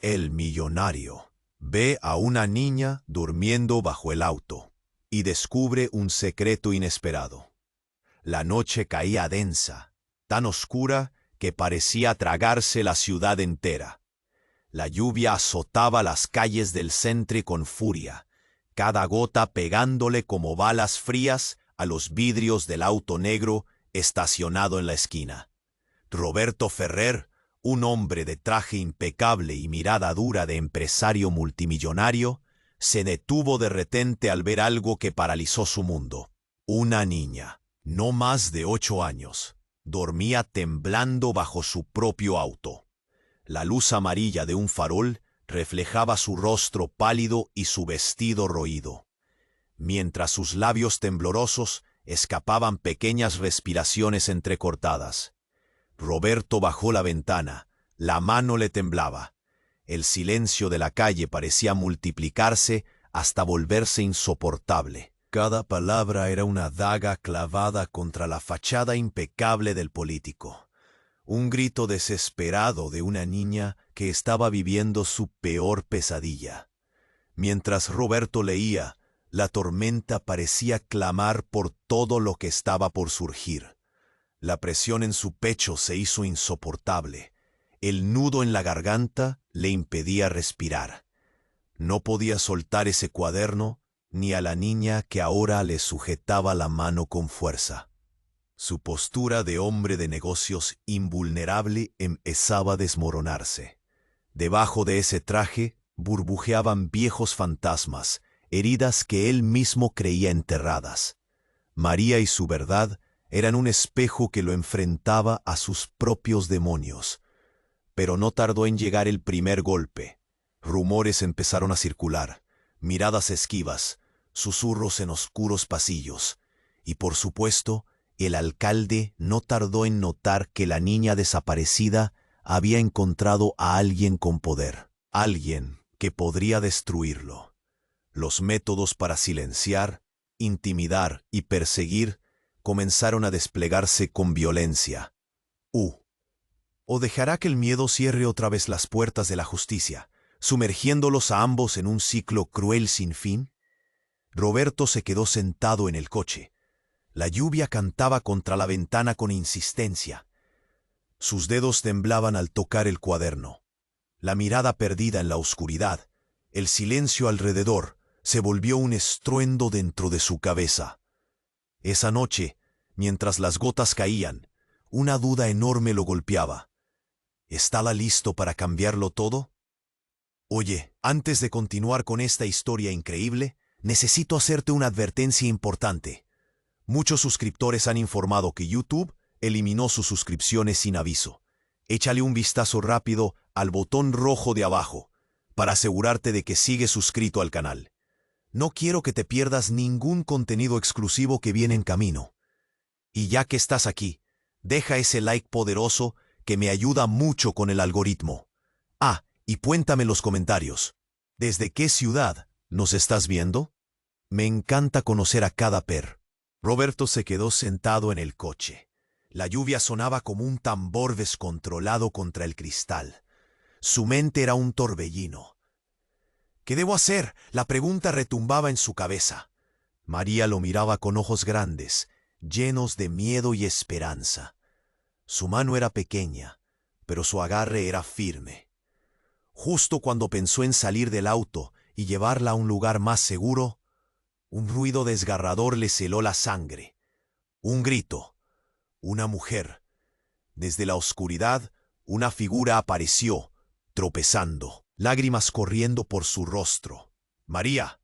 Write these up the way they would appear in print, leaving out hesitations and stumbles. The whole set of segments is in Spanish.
El millonario ve a una niña durmiendo bajo el auto y descubre un secreto inesperado. La noche caía densa, tan oscura que parecía tragarse la ciudad entera. La lluvia azotaba las calles del centro con furia, cada gota pegándole como balas frías a los vidrios del auto negro estacionado en la esquina. Roberto Ferrer, un hombre de traje impecable y mirada dura de empresario multimillonario, se detuvo de repente al ver algo que paralizó su mundo. Una niña, no más de 8 años, dormía temblando bajo su propio auto. La luz amarilla de un farol reflejaba su rostro pálido y su vestido roído. Mientras sus labios temblorosos escapaban pequeñas respiraciones entrecortadas. Roberto bajó la ventana, la mano le temblaba. El silencio de la calle parecía multiplicarse hasta volverse insoportable. Cada palabra era una daga clavada contra la fachada impecable del político. Un grito desesperado de una niña que estaba viviendo su peor pesadilla. Mientras Roberto leía, la tormenta parecía clamar por todo lo que estaba por surgir. La presión en su pecho se hizo insoportable. El nudo en la garganta le impedía respirar. No podía soltar ese cuaderno ni a la niña que ahora le sujetaba la mano con fuerza. Su postura de hombre de negocios invulnerable empezaba a desmoronarse. Debajo de ese traje burbujeaban viejos fantasmas, heridas que él mismo creía enterradas. María y su verdad eran un espejo que lo enfrentaba a sus propios demonios. Pero no tardó en llegar el primer golpe. Rumores empezaron a circular, miradas esquivas, susurros en oscuros pasillos. Y por supuesto, el alcalde no tardó en notar que la niña desaparecida había encontrado a alguien con poder, alguien que podría destruirlo. Los métodos para silenciar, intimidar y perseguir comenzaron a desplegarse con violencia. ¿O dejará que el miedo cierre otra vez las puertas de la justicia, sumergiéndolos a ambos en un ciclo cruel sin fin? Roberto se quedó sentado en el coche. La lluvia cantaba contra la ventana con insistencia. Sus dedos temblaban al tocar el cuaderno. La mirada perdida en la oscuridad, el silencio alrededor, se volvió un estruendo dentro de su cabeza. Esa noche, mientras las gotas caían, una duda enorme lo golpeaba. ¿Estaba listo para cambiarlo todo? Oye, antes de continuar con esta historia increíble, necesito hacerte una advertencia importante. Muchos suscriptores han informado que YouTube eliminó sus suscripciones sin aviso. Échale un vistazo rápido al botón rojo de abajo para asegurarte de que sigues suscrito al canal. No quiero que te pierdas ningún contenido exclusivo que viene en camino. Y ya que estás aquí, deja ese like poderoso que me ayuda mucho con el algoritmo. Y cuéntame en los comentarios, ¿desde qué ciudad nos estás viendo? Me encanta conocer a cada per. Roberto se quedó sentado en el coche. La lluvia sonaba como un tambor descontrolado contra el cristal. Su mente era un torbellino. ¿Qué debo hacer? La pregunta retumbaba en su cabeza. María lo miraba con ojos grandes, llenos de miedo y esperanza. Su mano era pequeña, pero su agarre era firme. Justo cuando pensó en salir del auto y llevarla a un lugar más seguro, un ruido desgarrador le heló la sangre. Un grito. Una mujer. Desde la oscuridad, una figura apareció, tropezando, lágrimas corriendo por su rostro. ¡María!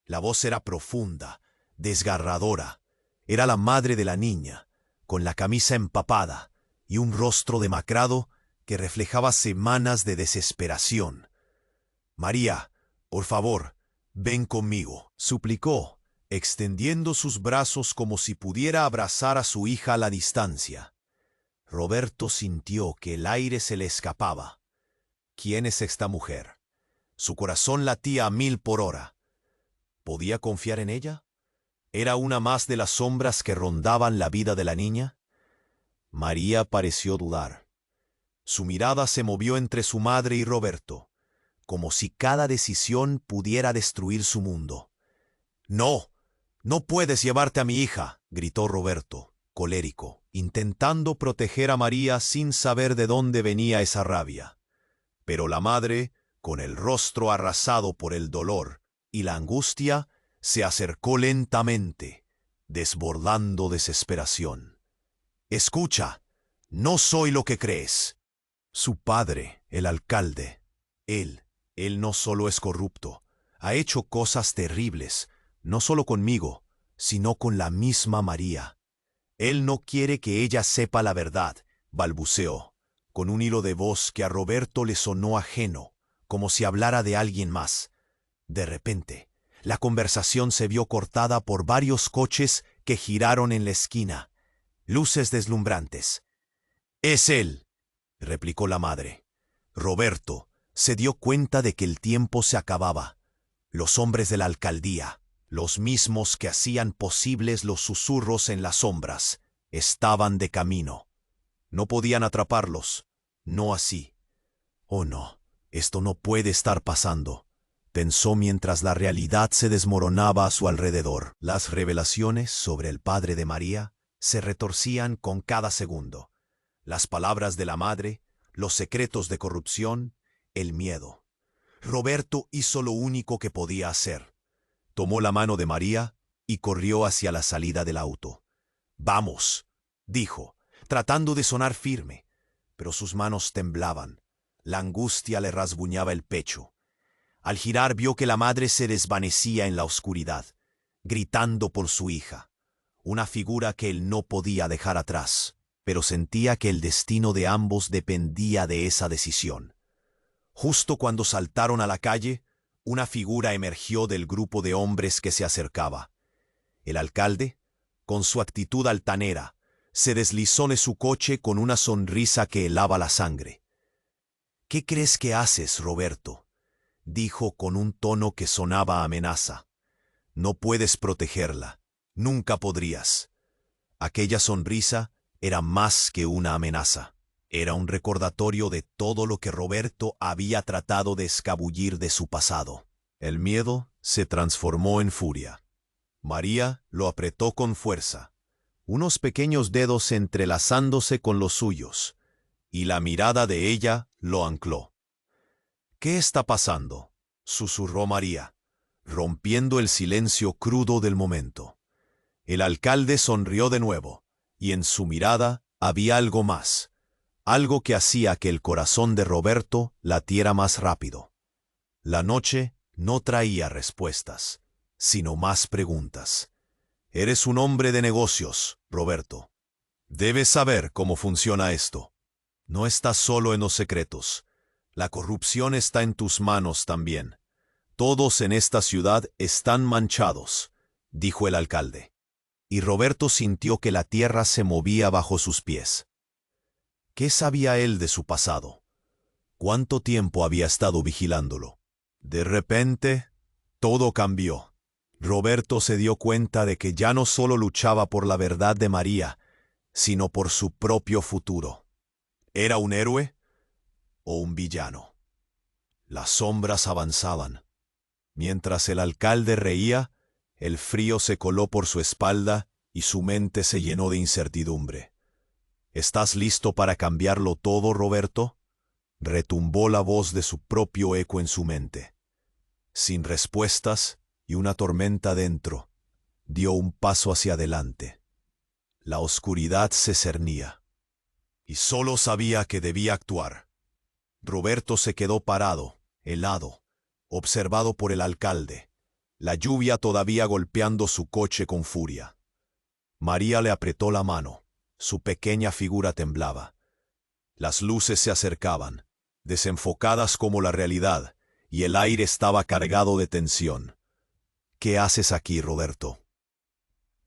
La voz era profunda, desgarradora. Era la madre de la niña, con la camisa empapada y un rostro demacrado que reflejaba semanas de desesperación. María, por favor, ven conmigo, suplicó, extendiendo sus brazos como si pudiera abrazar a su hija a la distancia. Roberto sintió que el aire se le escapaba. ¿Quién es esta mujer? Su corazón latía a 1000 por hora. ¿Podía confiar en ella? ¿Era una más de las sombras que rondaban la vida de la niña? María pareció dudar. Su mirada se movió entre su madre y Roberto, como si cada decisión pudiera destruir su mundo. «No, no puedes llevarte a mi hija», gritó Roberto, colérico, intentando proteger a María sin saber de dónde venía esa rabia. Pero la madre, con el rostro arrasado por el dolor y la angustia, se acercó lentamente, desbordando desesperación. «Escucha, no soy lo que crees. Su padre, el alcalde, él no solo es corrupto, ha hecho cosas terribles, no solo conmigo, sino con la misma María. Él no quiere que ella sepa la verdad», balbuceó, con un hilo de voz que a Roberto le sonó ajeno, como si hablara de alguien más. De repente, la conversación se vio cortada por varios coches que giraron en la esquina. Luces deslumbrantes. «Es él», replicó la madre. Roberto se dio cuenta de que el tiempo se acababa. Los hombres de la alcaldía, los mismos que hacían posibles los susurros en las sombras, estaban de camino. No podían atraparlos, no así. «Oh no, esto no puede estar pasando», pensó mientras la realidad se desmoronaba a su alrededor. Las revelaciones sobre el padre de María se retorcían con cada segundo. Las palabras de la madre, los secretos de corrupción, el miedo. Roberto hizo lo único que podía hacer. Tomó la mano de María y corrió hacia la salida del auto. «Vamos», dijo, tratando de sonar firme, pero sus manos temblaban. La angustia le rasguñaba el pecho. Al girar vio que la madre se desvanecía en la oscuridad, gritando por su hija, una figura que él no podía dejar atrás, pero sentía que el destino de ambos dependía de esa decisión. Justo cuando saltaron a la calle, una figura emergió del grupo de hombres que se acercaba. El alcalde, con su actitud altanera, se deslizó de su coche con una sonrisa que helaba la sangre. «¿Qué crees que haces, Roberto?», dijo con un tono que sonaba a amenaza. «No puedes protegerla, nunca podrías». Aquella sonrisa era más que una amenaza. Era un recordatorio de todo lo que Roberto había tratado de escabullir de su pasado. El miedo se transformó en furia. María lo apretó con fuerza, unos pequeños dedos entrelazándose con los suyos, y la mirada de ella lo ancló. «¿Qué está pasando?», susurró María, rompiendo el silencio crudo del momento. El alcalde sonrió de nuevo, y en su mirada había algo más, algo que hacía que el corazón de Roberto latiera más rápido. La noche no traía respuestas, sino más preguntas. «Eres un hombre de negocios, Roberto. Debes saber cómo funciona esto. No estás solo en los secretos. La corrupción está en tus manos también. Todos en esta ciudad están manchados», dijo el alcalde. Y Roberto sintió que la tierra se movía bajo sus pies. ¿Qué sabía él de su pasado? ¿Cuánto tiempo había estado vigilándolo? De repente, todo cambió. Roberto se dio cuenta de que ya no solo luchaba por la verdad de María, sino por su propio futuro. ¿Era un héroe o un villano? Las sombras avanzaban. Mientras el alcalde reía, el frío se coló por su espalda y su mente se llenó de incertidumbre. «¿Estás listo para cambiarlo todo, Roberto?», retumbó la voz de su propio eco en su mente. Sin respuestas y una tormenta dentro, dio un paso hacia adelante. La oscuridad se cernía, y solo sabía que debía actuar. Roberto se quedó parado, helado, observado por el alcalde, la lluvia todavía golpeando su coche con furia. María le apretó la mano, su pequeña figura temblaba. Las luces se acercaban, desenfocadas como la realidad, y el aire estaba cargado de tensión. «¿Qué haces aquí, Roberto?»,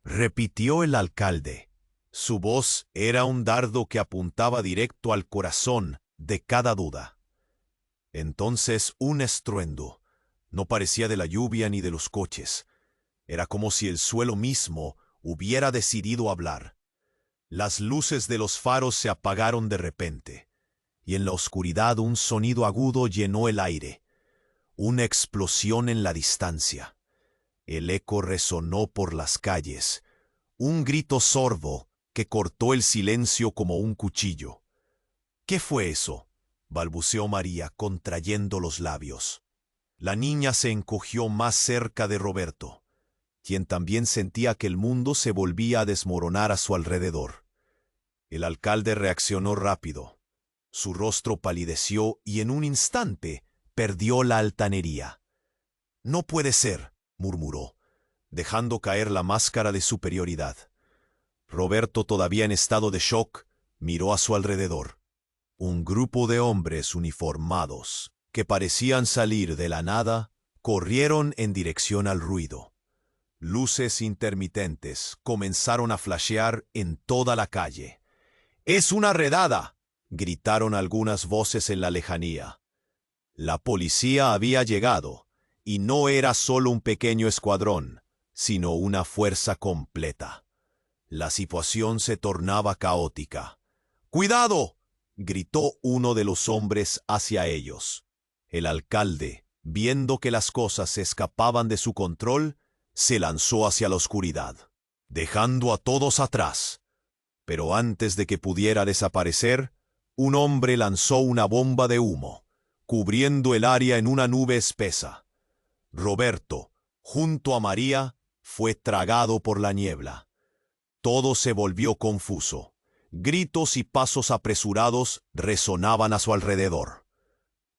repitió el alcalde. Su voz era un dardo que apuntaba directo al corazón de cada duda. Entonces un estruendo. No parecía de la lluvia ni de los coches. Era como si el suelo mismo hubiera decidido hablar. Las luces de los faros se apagaron de repente, y en la oscuridad un sonido agudo llenó el aire. una explosión en la distancia. El eco resonó por las calles, un grito sordo que cortó el silencio como un cuchillo. —¿Qué fue eso? —balbuceó María, contrayendo los labios. La niña se encogió más cerca de Roberto, quien también sentía que el mundo se volvía a desmoronar a su alrededor. El alcalde reaccionó rápido. Su rostro palideció y en un instante perdió la altanería. —No puede ser —murmuró, dejando caer la máscara de superioridad. Roberto, todavía en estado de shock, miró a su alrededor. Un grupo de hombres uniformados, que parecían salir de la nada, corrieron en dirección al ruido. Luces intermitentes comenzaron a flashear en toda la calle. —¡Es una redada! —gritaron algunas voces en la lejanía. La policía había llegado, y no era solo un pequeño escuadrón, sino una fuerza completa. La situación se tornaba caótica. —¡Cuidado! —gritó uno de los hombres hacia ellos. El alcalde, viendo que las cosas se escapaban de su control, se lanzó hacia la oscuridad, dejando a todos atrás. Pero antes de que pudiera desaparecer, un hombre lanzó una bomba de humo, cubriendo el área en una nube espesa. Roberto, junto a María, fue tragado por la niebla. Todo se volvió confuso. Gritos y pasos apresurados resonaban a su alrededor.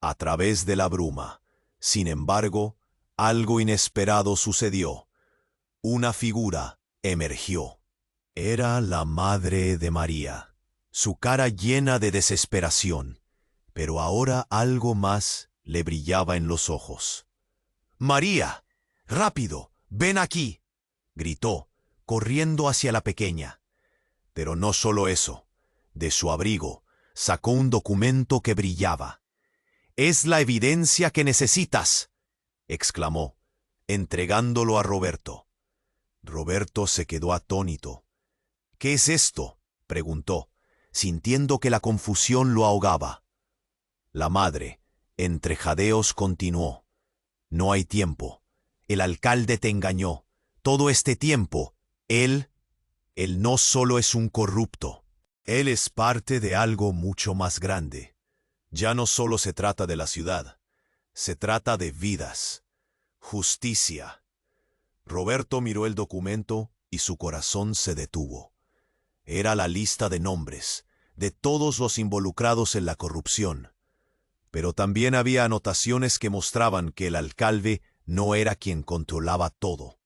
A través de la bruma, sin embargo, algo inesperado sucedió. Una figura emergió. Era la madre de María, su cara llena de desesperación, pero ahora algo más le brillaba en los ojos. —¡María! ¡Rápido! ¡Ven aquí! —gritó, corriendo hacia la pequeña. Pero no solo eso. De su abrigo sacó un documento que brillaba. —¡Es la evidencia que necesitas! —exclamó, entregándolo a Roberto. Roberto se quedó atónito. —¿Qué es esto? —preguntó, sintiendo que la confusión lo ahogaba. La madre, entre jadeos, continuó. —No hay tiempo. El alcalde te engañó. Todo este tiempo, él no solo es un corrupto. Él es parte de algo mucho más grande. Ya no solo se trata de la ciudad. Se trata de vidas. Justicia. Roberto miró el documento y su corazón se detuvo. Era la lista de nombres de todos los involucrados en la corrupción. Pero también había anotaciones que mostraban que el alcalde no era quien controlaba todo.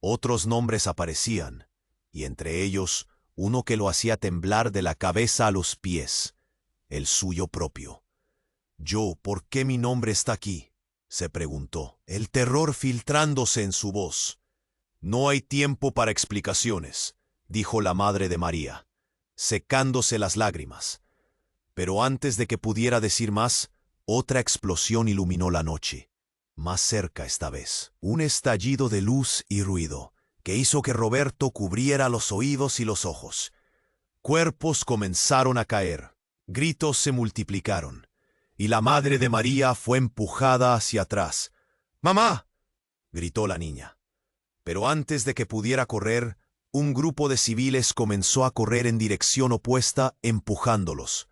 Otros nombres aparecían, y entre ellos uno que lo hacía temblar de la cabeza a los pies, el suyo propio. ¿Por qué mi nombre está aquí?, se preguntó, el terror filtrándose en su voz. No hay tiempo para explicaciones, dijo la madre de María, secándose las lágrimas. Pero antes de que pudiera decir más, otra explosión iluminó la noche. Más cerca esta vez, un estallido de luz y ruido, que hizo que Roberto cubriera los oídos y los ojos. Cuerpos comenzaron a caer, gritos se multiplicaron, y la madre de María fue empujada hacia atrás. —¡Mamá! —gritó la niña. Pero antes de que pudiera correr, un grupo de civiles comenzó a correr en dirección opuesta, empujándolos.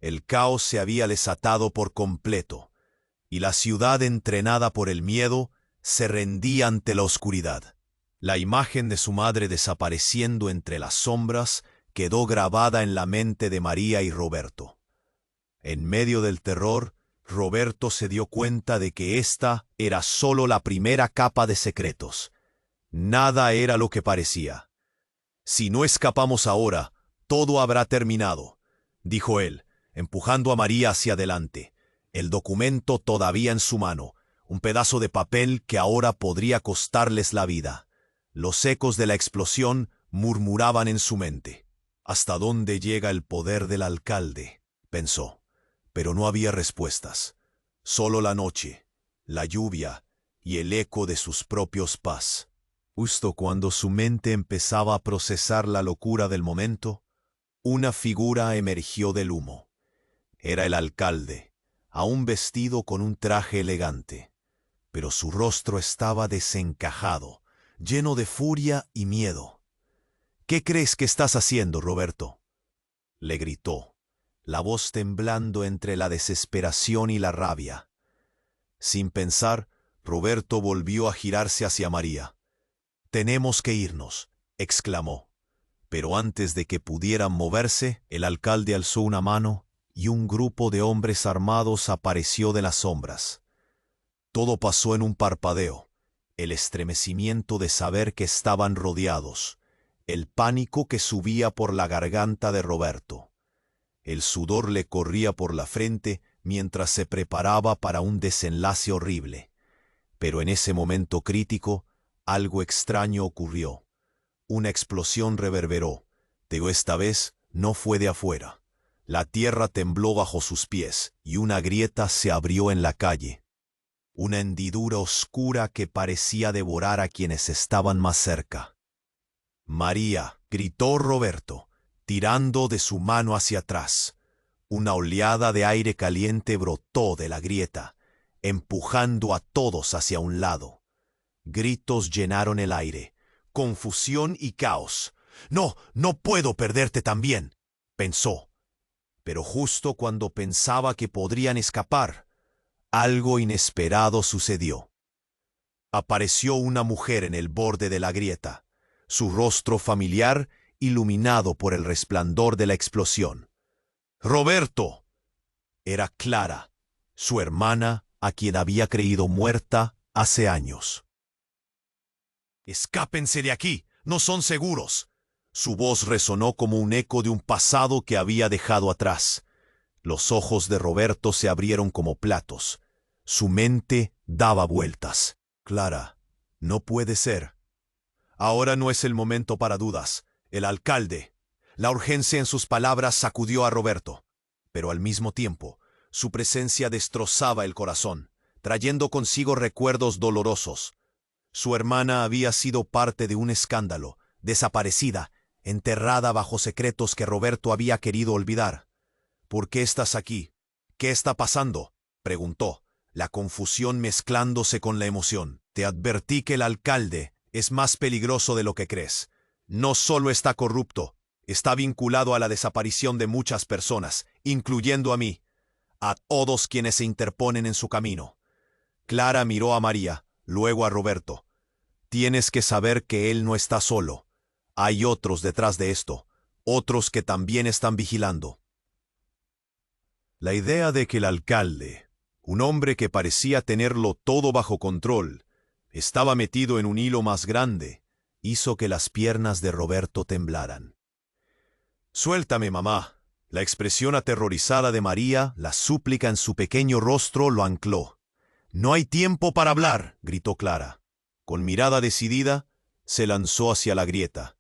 El caos se había desatado por completo, y la ciudad, entrenada por el miedo, se rendía ante la oscuridad. La imagen de su madre desapareciendo entre las sombras quedó grabada en la mente de María y Roberto. En medio del terror, Roberto se dio cuenta de que esta era solo la primera capa de secretos. Nada era lo que parecía. «Si no escapamos ahora, todo habrá terminado», dijo él, empujando a María hacia adelante, el documento todavía en su mano, un pedazo de papel que ahora podría costarles la vida. Los ecos de la explosión murmuraban en su mente. «¿Hasta dónde llega el poder del alcalde?», pensó. Pero no había respuestas. Solo la noche, la lluvia y el eco de sus propios pas. Justo cuando su mente empezaba a procesar la locura del momento, una figura emergió del humo. Era el alcalde, aún vestido con un traje elegante, pero su rostro estaba desencajado, lleno de furia y miedo. «¿Qué crees que estás haciendo, Roberto?», le gritó, la voz temblando entre la desesperación y la rabia. Sin pensar, Roberto volvió a girarse hacia María. «Tenemos que irnos», exclamó. Pero antes de que pudieran moverse, el alcalde alzó una mano y un grupo de hombres armados apareció de las sombras. Todo pasó en un parpadeo. El estremecimiento de saber que estaban rodeados, el pánico que subía por la garganta de Roberto. El sudor le corría por la frente mientras se preparaba para un desenlace horrible. Pero en ese momento crítico, algo extraño ocurrió. Una explosión reverberó, pero esta vez no fue de afuera. La tierra tembló bajo sus pies y una grieta se abrió en la calle. Una hendidura oscura que parecía devorar a quienes estaban más cerca. «María», gritó Roberto, tirando de su mano hacia atrás. Una oleada de aire caliente brotó de la grieta, empujando a todos hacia un lado. Gritos llenaron el aire, confusión y caos. «No, no puedo perderte también», pensó. Pero justo cuando pensaba que podrían escapar, algo inesperado sucedió. Apareció una mujer en el borde de la grieta, su rostro familiar iluminado por el resplandor de la explosión. «¡Roberto!». Era Clara, su hermana, a quien había creído muerta hace años. «¡Escápense de aquí! ¡No son seguros!». Su voz resonó como un eco de un pasado que había dejado atrás. Los ojos de Roberto se abrieron como platos. Su mente daba vueltas. «Clara, no puede ser. Ahora no es el momento para dudas. El alcalde». La urgencia en sus palabras sacudió a Roberto, pero al mismo tiempo, su presencia destrozaba el corazón, trayendo consigo recuerdos dolorosos. Su hermana había sido parte de un escándalo, desaparecida, enterrada bajo secretos que Roberto había querido olvidar. «¿Por qué estás aquí? ¿Qué está pasando?», preguntó, la confusión mezclándose con la emoción. «Te advertí que el alcalde es más peligroso de lo que crees. No solo está corrupto, está vinculado a la desaparición de muchas personas, incluyendo a mí, a todos quienes se interponen en su camino». Clara miró a María, luego a Roberto. «Tienes que saber que él no está solo. Hay otros detrás de esto, otros que también están vigilando». La idea de que el alcalde, un hombre que parecía tenerlo todo bajo control, estaba metido en un hilo más grande, hizo que las piernas de Roberto temblaran. «Suéltame, mamá». La expresión aterrorizada de María, la súplica en su pequeño rostro, lo ancló. «No hay tiempo para hablar», gritó Clara. Con mirada decidida, se lanzó hacia la grieta,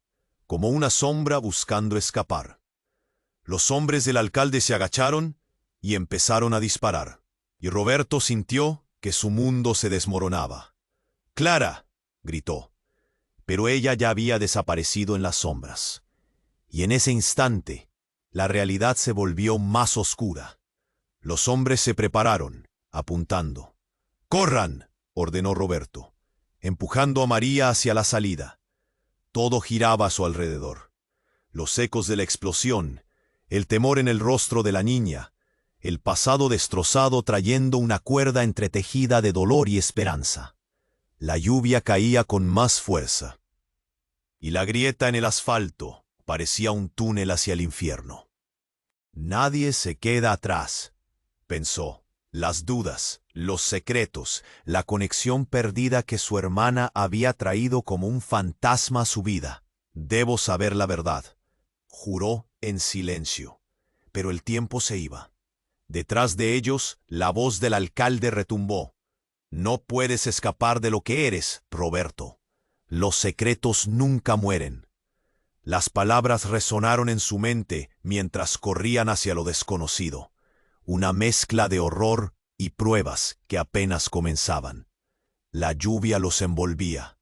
como una sombra buscando escapar. Los hombres del alcalde se agacharon y empezaron a disparar, y Roberto sintió que su mundo se desmoronaba. «¡Clara!», gritó, pero ella ya había desaparecido en las sombras. Y en ese instante, la realidad se volvió más oscura. Los hombres se prepararon, apuntando. «¡Corran!», ordenó Roberto, empujando a María hacia la salida. Todo giraba a su alrededor. Los ecos de la explosión, el temor en el rostro de la niña, el pasado destrozado trayendo una cuerda entretejida de dolor y esperanza. La lluvia caía con más fuerza, y la grieta en el asfalto parecía un túnel hacia el infierno. «Nadie se queda atrás», pensó. Las dudas, los secretos, la conexión perdida que su hermana había traído como un fantasma a su vida. «Debo saber la verdad», juró en silencio. Pero el tiempo se iba. Detrás de ellos, la voz del alcalde retumbó. «No puedes escapar de lo que eres, Roberto. Los secretos nunca mueren». Las palabras resonaron en su mente mientras corrían hacia lo desconocido. Una mezcla de horror y pruebas que apenas comenzaban. La lluvia los envolvía.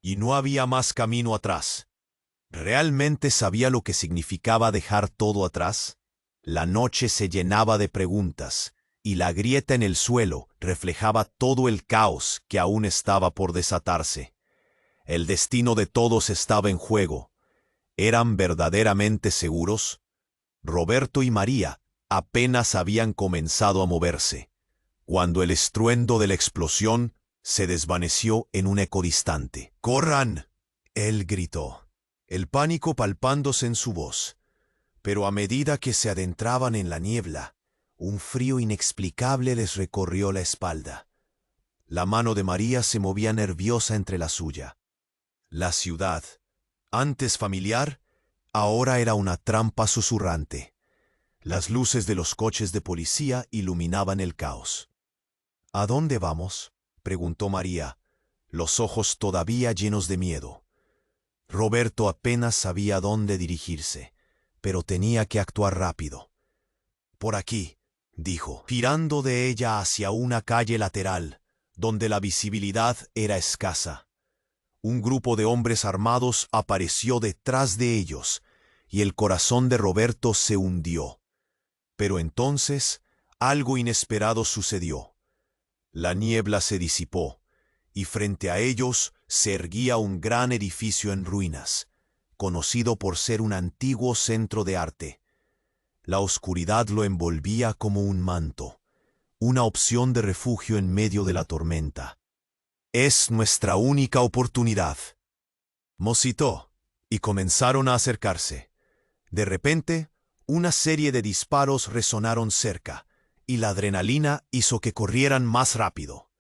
Y no había más camino atrás. ¿Realmente sabía lo que significaba dejar todo atrás? La noche se llenaba de preguntas, y la grieta en el suelo reflejaba todo el caos que aún estaba por desatarse. El destino de todos estaba en juego. ¿Eran verdaderamente seguros? Roberto y María apenas habían comenzado a moverse, cuando el estruendo de la explosión se desvaneció en un eco distante. ¡Corran!, él gritó, el pánico palpándose en su voz. Pero a medida que se adentraban en la niebla, un frío inexplicable les recorrió la espalda. La mano de María se movía nerviosa entre la suya. La ciudad, antes familiar, ahora era una trampa susurrante. Las luces de los coches de policía iluminaban el caos. ¿A dónde vamos?, preguntó María, los ojos todavía llenos de miedo. Roberto apenas sabía dónde dirigirse, pero tenía que actuar rápido. Por aquí, dijo, girando de ella hacia una calle lateral, donde la visibilidad era escasa. Un grupo de hombres armados apareció detrás de ellos, y el corazón de Roberto se hundió. Pero entonces, algo inesperado sucedió. La niebla se disipó, y frente a ellos se erguía un gran edificio en ruinas, conocido por ser un antiguo centro de arte. La oscuridad lo envolvía como un manto, una opción de refugio en medio de la tormenta. «Es nuestra única oportunidad», musitó, y comenzaron a acercarse. De repente, una serie de disparos resonaron cerca, y la adrenalina hizo que corrieran más rápido.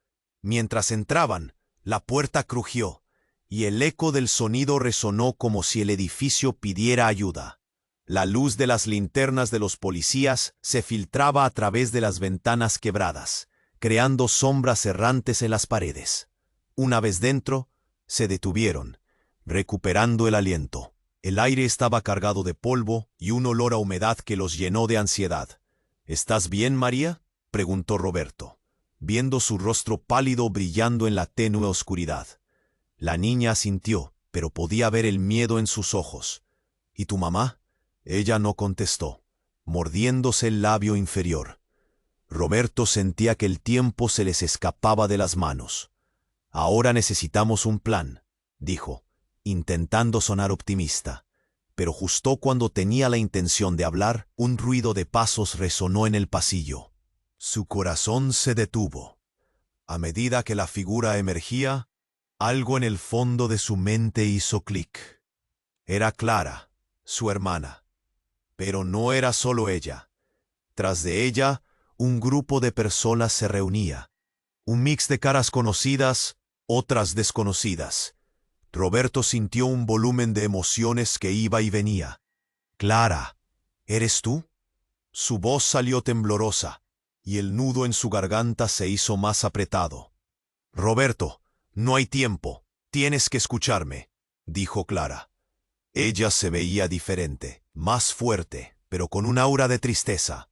Mientras entraban, la puerta crujió, y el eco del sonido resonó como si el edificio pidiera ayuda. La luz de las linternas de los policías se filtraba a través de las ventanas quebradas, creando sombras errantes en las paredes. Una vez dentro, se detuvieron, recuperando el aliento. El aire estaba cargado de polvo y un olor a humedad que los llenó de ansiedad. «¿Estás bien, María?», preguntó Roberto, viendo su rostro pálido brillando en la tenue oscuridad. La niña asintió, pero podía ver el miedo en sus ojos. «¿Y tu mamá?». Ella no contestó, mordiéndose el labio inferior. Roberto sentía que el tiempo se les escapaba de las manos. «Ahora necesitamos un plan», dijo, intentando sonar optimista. Pero justo cuando tenía la intención de hablar, un ruido de pasos resonó en el pasillo. Su corazón se detuvo. A medida que la figura emergía, algo en el fondo de su mente hizo clic. Era Clara, su hermana. Pero no era solo ella. Tras de ella, un grupo de personas se reunía. Un mix de caras conocidas, otras desconocidas. Roberto sintió un volumen de emociones que iba y venía. «Clara, ¿eres tú?». Su voz salió temblorosa, y el nudo en su garganta se hizo más apretado. «Roberto, no hay tiempo, tienes que escucharme», dijo Clara. Ella se veía diferente, más fuerte, pero con un aura de tristeza.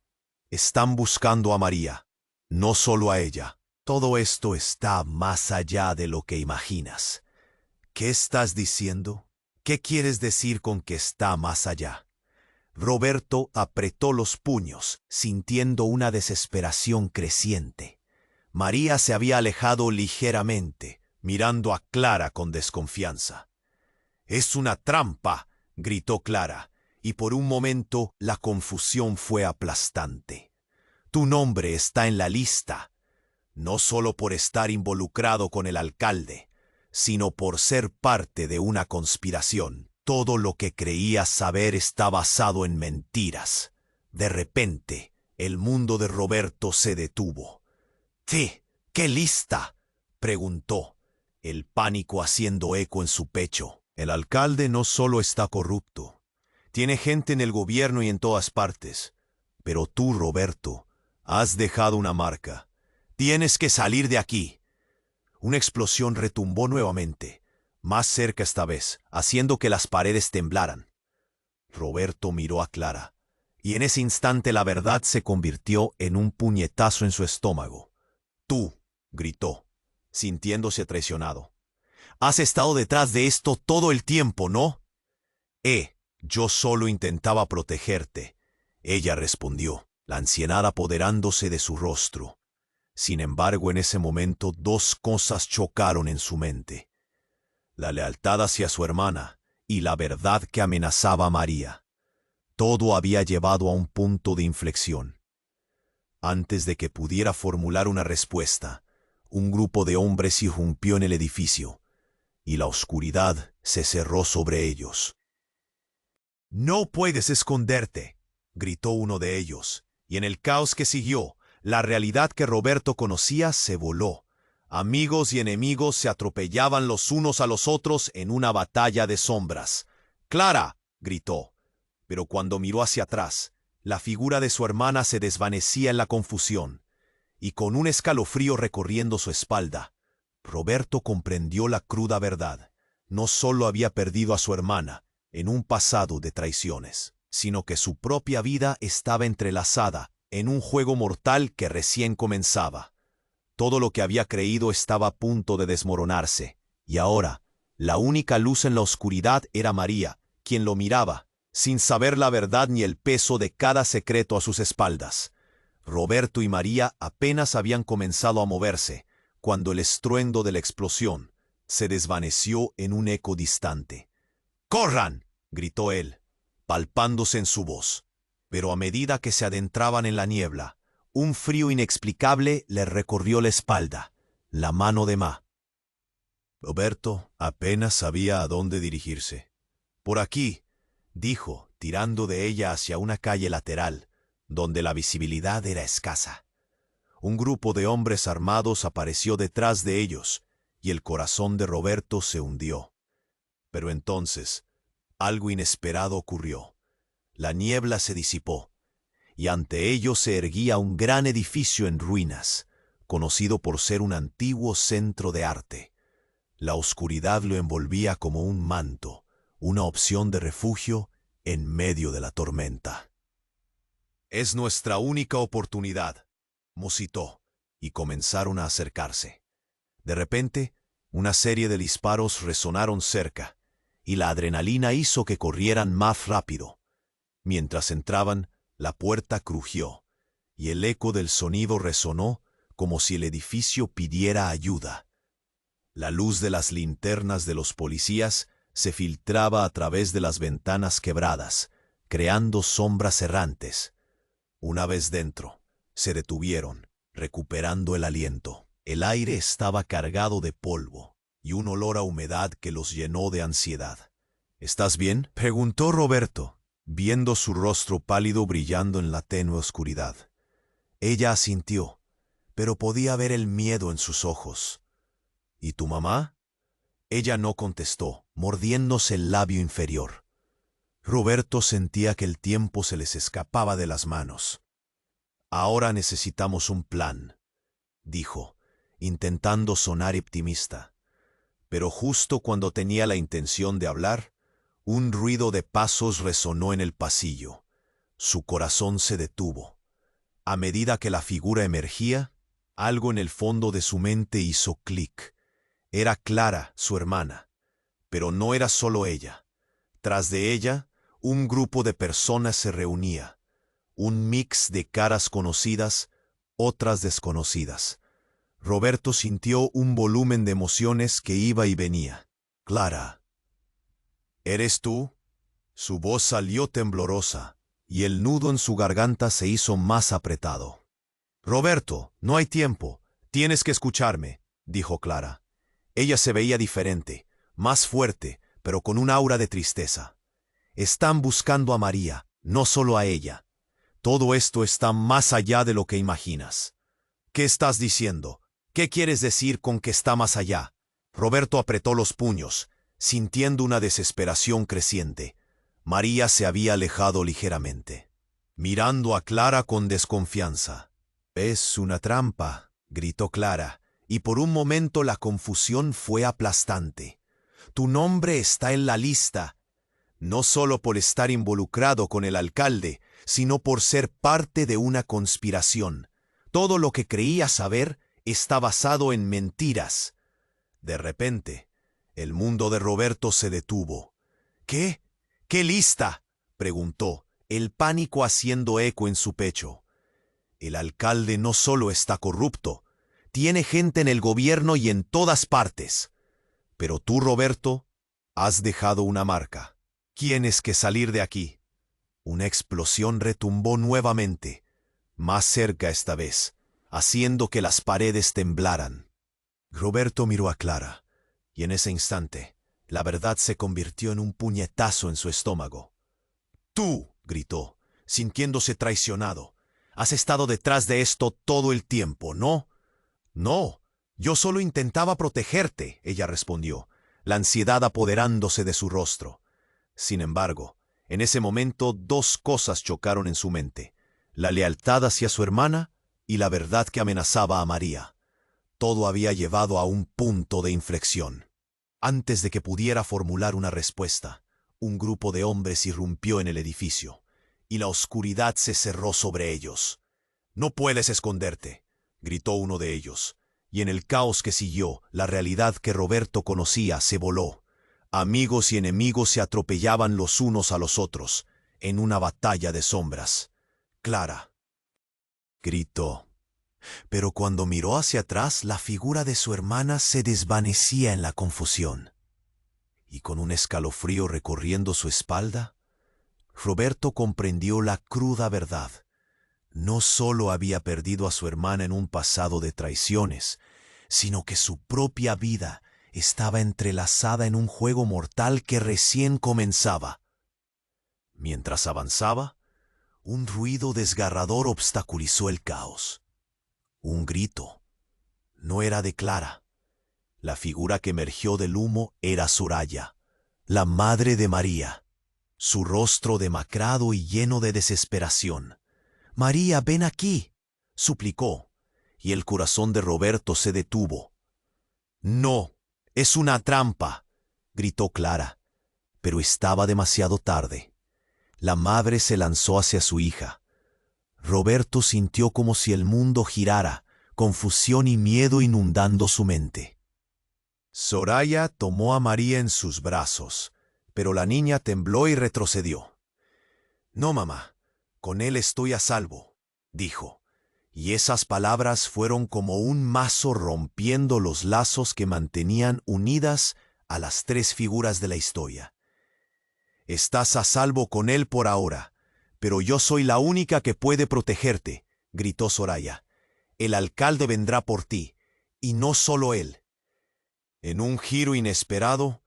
«Están buscando a María, no solo a ella. Todo esto está más allá de lo que imaginas». «¿Qué estás diciendo? ¿Qué quieres decir con que está más allá?». Roberto apretó los puños, sintiendo una desesperación creciente. María se había alejado ligeramente, mirando a Clara con desconfianza. «Es una trampa», gritó Clara, y por un momento la confusión fue aplastante. «Tu nombre está en la lista, no solo por estar involucrado con el alcalde, sino por ser parte de una conspiración. Todo lo que creías saber está basado en mentiras». De repente, el mundo de Roberto se detuvo. «¿Qué lista?», preguntó, el pánico haciendo eco en su pecho. «El alcalde no solo está corrupto, tiene gente en el gobierno y en todas partes. Pero tú, Roberto, has dejado una marca. Tienes que salir de aquí». Una explosión retumbó nuevamente, más cerca esta vez, haciendo que las paredes temblaran. Roberto miró a Clara, y en ese instante la verdad se convirtió en un puñetazo en su estómago. «Tú», gritó, sintiéndose traicionado, «has estado detrás de esto todo el tiempo, ¿no?». Yo solo intentaba protegerte», ella respondió. la ansiedad apoderándose de su rostro. Sin embargo, en ese momento dos cosas chocaron en su mente: la lealtad hacia su hermana y la verdad que amenazaba a María. Todo había llevado a un punto de inflexión. Antes de que pudiera formular una respuesta, un grupo de hombres irrumpió en el edificio, y la oscuridad se cerró sobre ellos. «No puedes esconderte», gritó uno de ellos, y en el caos que siguió, la realidad que Roberto conocía se voló. Amigos y enemigos se atropellaban los unos a los otros en una batalla de sombras. «¡Clara!», gritó, pero cuando miró hacia atrás, la figura de su hermana se desvanecía en la confusión, y con un escalofrío recorriendo su espalda, Roberto comprendió la cruda verdad. No solo había perdido a su hermana en un pasado de traiciones, sino que su propia vida estaba entrelazada en un juego mortal que recién comenzaba. Todo lo que había creído estaba a punto de desmoronarse, y ahora la única luz en la oscuridad era María, quien lo miraba, sin saber la verdad ni el peso de cada secreto a sus espaldas. Roberto y María apenas habían comenzado a moverse, cuando el estruendo de la explosión se desvaneció en un eco distante. «¡Corran!», gritó él, palpándose en su voz. Pero a medida que se adentraban en la niebla, un frío inexplicable le recorrió la espalda, la mano de Ma. Roberto apenas sabía a dónde dirigirse. «Por aquí», dijo, tirando de ella hacia una calle lateral, donde la visibilidad era escasa. Un grupo de hombres armados apareció detrás de ellos, y el corazón de Roberto se hundió. Pero entonces, algo inesperado ocurrió. La niebla se disipó, y ante ellos se erguía un gran edificio en ruinas, conocido por ser un antiguo centro de arte. La oscuridad lo envolvía como un manto, una opción de refugio en medio de la tormenta. «Es nuestra única oportunidad», musitó, y comenzaron a acercarse. De repente, una serie de disparos resonaron cerca, y la adrenalina hizo que corrieran más rápido. Mientras entraban, la puerta crujió, y el eco del sonido resonó como si el edificio pidiera ayuda. La luz de las linternas de los policías se filtraba a través de las ventanas quebradas, creando sombras errantes. Una vez dentro, se detuvieron, recuperando el aliento. El aire estaba cargado de polvo y un olor a humedad que los llenó de ansiedad. «¿Estás bien?», preguntó Roberto, viendo su rostro pálido brillando en la tenue oscuridad. Ella asintió, pero podía ver el miedo en sus ojos. «¿Y tu mamá?». Ella no contestó, mordiéndose el labio inferior. Roberto sentía que el tiempo se les escapaba de las manos. «Ahora necesitamos un plan», dijo, intentando sonar optimista. Pero justo cuando tenía la intención de hablar, un ruido de pasos resonó en el pasillo. Su corazón se detuvo. A medida que la figura emergía, algo en el fondo de su mente hizo clic. Era Clara, su hermana. Pero no era solo ella. Tras de ella, un grupo de personas se reunía. Un mix de caras conocidas, otras desconocidas. Roberto sintió un volumen de emociones que iba y venía. «Clara, ¿eres tú?». Su voz salió temblorosa, y el nudo en su garganta se hizo más apretado. «Roberto, no hay tiempo. Tienes que escucharme», dijo Clara. Ella se veía diferente, más fuerte, pero con un aura de tristeza. «Están buscando a María, no solo a ella. Todo esto está más allá de lo que imaginas». «¿Qué estás diciendo? ¿Qué quieres decir con que está más allá?». Roberto apretó los puños, sintiendo una desesperación creciente. María se había alejado ligeramente, mirando a Clara con desconfianza. «Es una trampa», gritó Clara, y por un momento la confusión fue aplastante. «Tu nombre está en la lista, no solo por estar involucrado con el alcalde, sino por ser parte de una conspiración. Todo lo que creía saber está basado en mentiras». De repente, el mundo de Roberto se detuvo. «¿Qué? ¿Qué lista?», preguntó, el pánico haciendo eco en su pecho. El alcalde no solo está corrupto, tiene gente en el gobierno y en todas partes. Pero tú, Roberto, has dejado una marca. Tienes que salir de aquí. Una explosión retumbó nuevamente, más cerca esta vez, haciendo que las paredes temblaran. Roberto miró a Clara, y en ese instante, la verdad se convirtió en un puñetazo en su estómago. «Tú», gritó, sintiéndose traicionado, «has estado detrás de esto todo el tiempo, ¿no?» «No, yo solo intentaba protegerte», ella respondió, la ansiedad apoderándose de su rostro. Sin embargo, en ese momento dos cosas chocaron en su mente: la lealtad hacia su hermana y la verdad que amenazaba a María. Todo había llevado a un punto de inflexión. Antes de que pudiera formular una respuesta, un grupo de hombres irrumpió en el edificio, y la oscuridad se cerró sobre ellos. «No puedes esconderte», gritó uno de ellos, y en el caos que siguió, la realidad que Roberto conocía se voló. Amigos y enemigos se atropellaban los unos a los otros, en una batalla de sombras. «Clara», gritó. Pero cuando miró hacia atrás, la figura de su hermana se desvanecía en la confusión. Y con un escalofrío recorriendo su espalda, Roberto comprendió la cruda verdad. No solo había perdido a su hermana en un pasado de traiciones, sino que su propia vida estaba entrelazada en un juego mortal que recién comenzaba. Mientras avanzaba, un ruido desgarrador obstaculizó el caos. Un grito. No era de Clara. La figura que emergió del humo era Soraya, la madre de María, su rostro demacrado y lleno de desesperación. «María, ven aquí», suplicó, y el corazón de Roberto se detuvo. «No, es una trampa», gritó Clara, pero estaba demasiado tarde. La madre se lanzó hacia su hija. Roberto sintió como si el mundo girara, confusión y miedo inundando su mente. Soraya tomó a María en sus brazos, pero la niña tembló y retrocedió. «No, mamá, con él estoy a salvo», dijo, y esas palabras fueron como un mazo rompiendo los lazos que mantenían unidas a las tres figuras de la historia. «Estás a salvo con él por ahora, pero yo soy la única que puede protegerte», gritó Soraya. «El alcalde vendrá por ti, y no solo él». En un giro inesperado,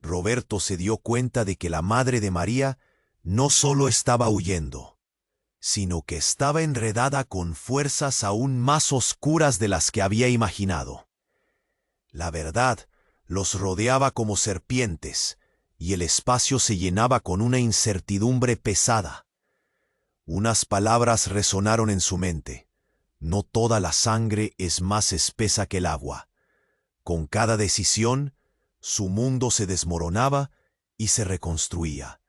Roberto se dio cuenta de que la madre de María no solo estaba huyendo, sino que estaba enredada con fuerzas aún más oscuras de las que había imaginado. La verdad los rodeaba como serpientes, y el espacio se llenaba con una incertidumbre pesada. Unas palabras resonaron en su mente: «No toda la sangre es más espesa que el agua». Con cada decisión, su mundo se desmoronaba y se reconstruía.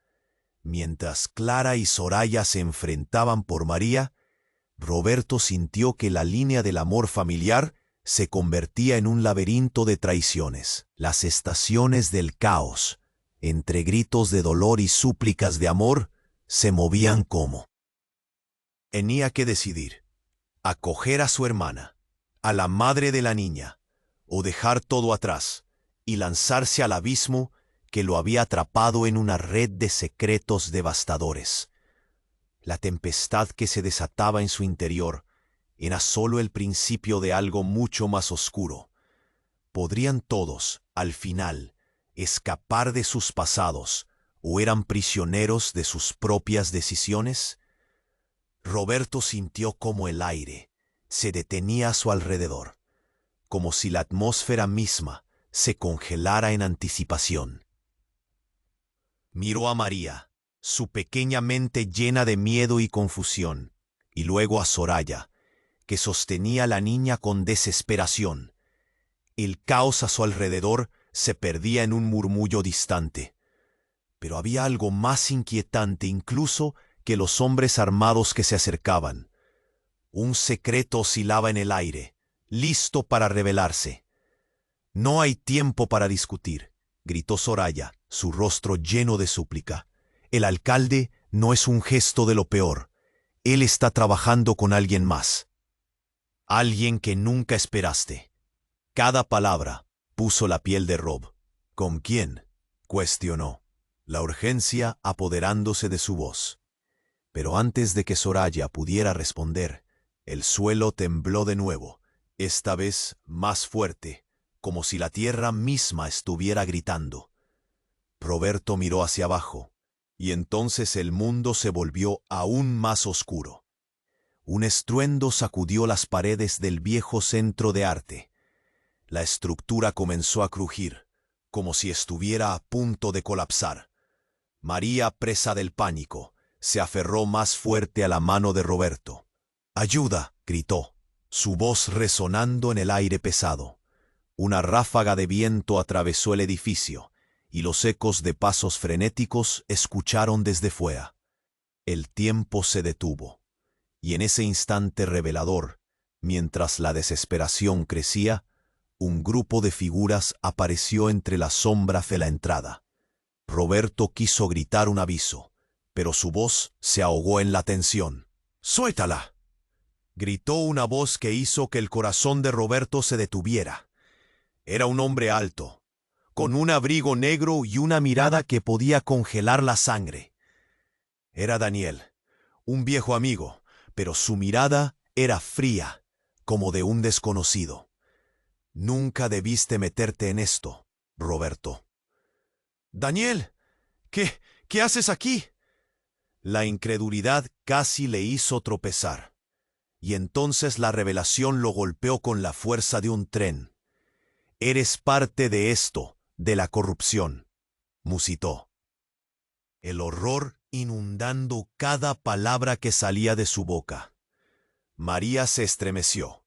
Mientras Clara y Soraya se enfrentaban por María, Roberto sintió que la línea del amor familiar se convertía en un laberinto de traiciones. Las estaciones del caos, entre gritos de dolor y súplicas de amor, se movían como. Tenía que decidir: acoger a su hermana, a la madre de la niña, o dejar todo atrás y lanzarse al abismo que lo había atrapado en una red de secretos devastadores. La tempestad que se desataba en su interior era solo el principio de algo mucho más oscuro. ¿Podrían todos, al final, escapar de sus pasados o eran prisioneros de sus propias decisiones? Roberto sintió como el aire se detenía a su alrededor, como si la atmósfera misma se congelara en anticipación. Miró a María, su pequeña mente llena de miedo y confusión, y luego a Soraya, que sostenía a la niña con desesperación. El caos a su alrededor se perdía en un murmullo distante. Pero había algo más inquietante incluso que los hombres armados que se acercaban. Un secreto oscilaba en el aire, listo para revelarse. «No hay tiempo para discutir», gritó Soraya, su rostro lleno de súplica. «El alcalde no es un gesto de lo peor. Él está trabajando con alguien más. Alguien que nunca esperaste. Cada palabra puso la piel de Rob. ¿Con quién?, cuestionó, la urgencia apoderándose de su voz. Pero antes de que Soraya pudiera responder, el suelo tembló de nuevo, esta vez más fuerte, como si la tierra misma estuviera gritando. Roberto miró hacia abajo, y entonces el mundo se volvió aún más oscuro. Un estruendo sacudió las paredes del viejo centro de arte. La estructura comenzó a crujir, como si estuviera a punto de colapsar. María, presa del pánico, se aferró más fuerte a la mano de Roberto. «¡Ayuda!», gritó, su voz resonando en el aire pesado. Una ráfaga de viento atravesó el edificio, y los ecos de pasos frenéticos escucharon desde fuera. El tiempo se detuvo, y en ese instante revelador, mientras la desesperación crecía, un grupo de figuras apareció entre las sombras de la entrada. Roberto quiso gritar un aviso, pero su voz se ahogó en la tensión. «¡Suéltala!», gritó una voz que hizo que el corazón de Roberto se detuviera. Era un hombre alto, con un abrigo negro y una mirada que podía congelar la sangre. Era Daniel, un viejo amigo, pero su mirada era fría, como de un desconocido. «Nunca debiste meterte en esto, Roberto». «Daniel, ¿qué haces aquí?». La incredulidad casi le hizo tropezar, y entonces la revelación lo golpeó con la fuerza de un tren. «Eres parte de esto, de la corrupción», musitó, el horror inundando cada palabra que salía de su boca. María se estremeció,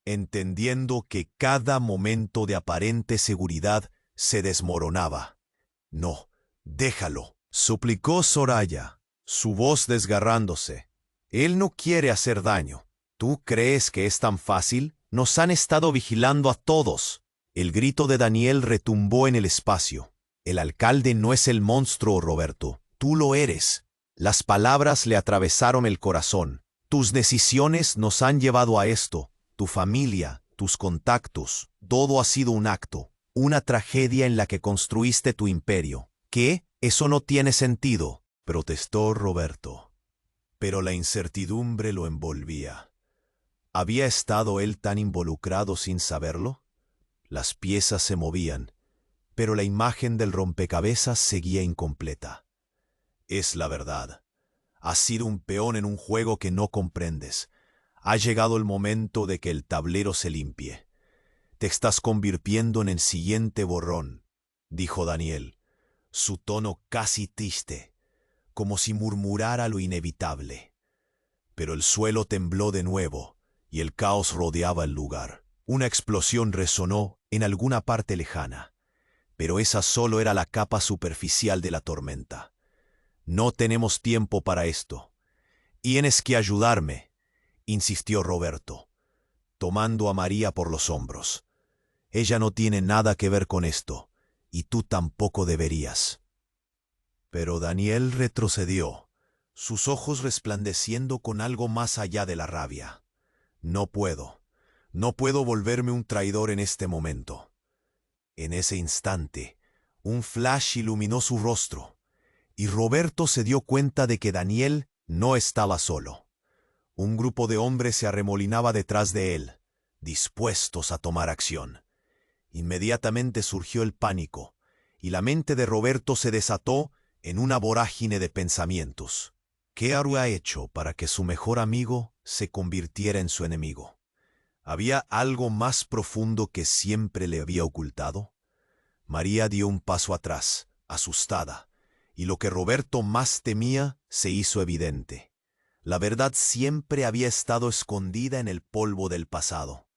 entendiendo que cada momento de aparente seguridad se desmoronaba. «No, déjalo», suplicó Soraya, su voz desgarrándose. «Él no quiere hacer daño. ¿Tú crees que es tan fácil? Nos han estado vigilando a todos». El grito de Daniel retumbó en el espacio. «El alcalde no es el monstruo, Roberto. Tú lo eres». Las palabras le atravesaron el corazón. «Tus decisiones nos han llevado a esto. Tu familia, tus contactos, todo ha sido un acto, una tragedia en la que construiste tu imperio». «¿Qué? Eso no tiene sentido», protestó Roberto. Pero la incertidumbre lo envolvía. ¿Había estado él tan involucrado sin saberlo? Las piezas se movían, pero la imagen del rompecabezas seguía incompleta. «Es la verdad. Has sido un peón en un juego que no comprendes. Ha llegado el momento de que el tablero se limpie. Te estás convirtiendo en el siguiente borrón», dijo Daniel, su tono casi triste, como si murmurara lo inevitable. Pero el suelo tembló de nuevo, y el caos rodeaba el lugar. Una explosión resonó en alguna parte lejana, pero esa solo era la capa superficial de la tormenta. «No tenemos tiempo para esto. Tienes que ayudarme», insistió Roberto, tomando a María por los hombros. «Ella no tiene nada que ver con esto, y tú tampoco deberías». Pero Daniel retrocedió, sus ojos resplandeciendo con algo más allá de la rabia. «No puedo volverme un traidor en este momento». En ese instante, un flash iluminó su rostro, y Roberto se dio cuenta de que Daniel no estaba solo. Un grupo de hombres se arremolinaba detrás de él, dispuestos a tomar acción. Inmediatamente surgió el pánico, y la mente de Roberto se desató en una vorágine de pensamientos. ¿Qué habría hecho para que su mejor amigo se convirtiera en su enemigo? ¿Había algo más profundo que siempre le había ocultado? María dio un paso atrás, asustada, y lo que Roberto más temía se hizo evidente. La verdad siempre había estado escondida en el polvo del pasado.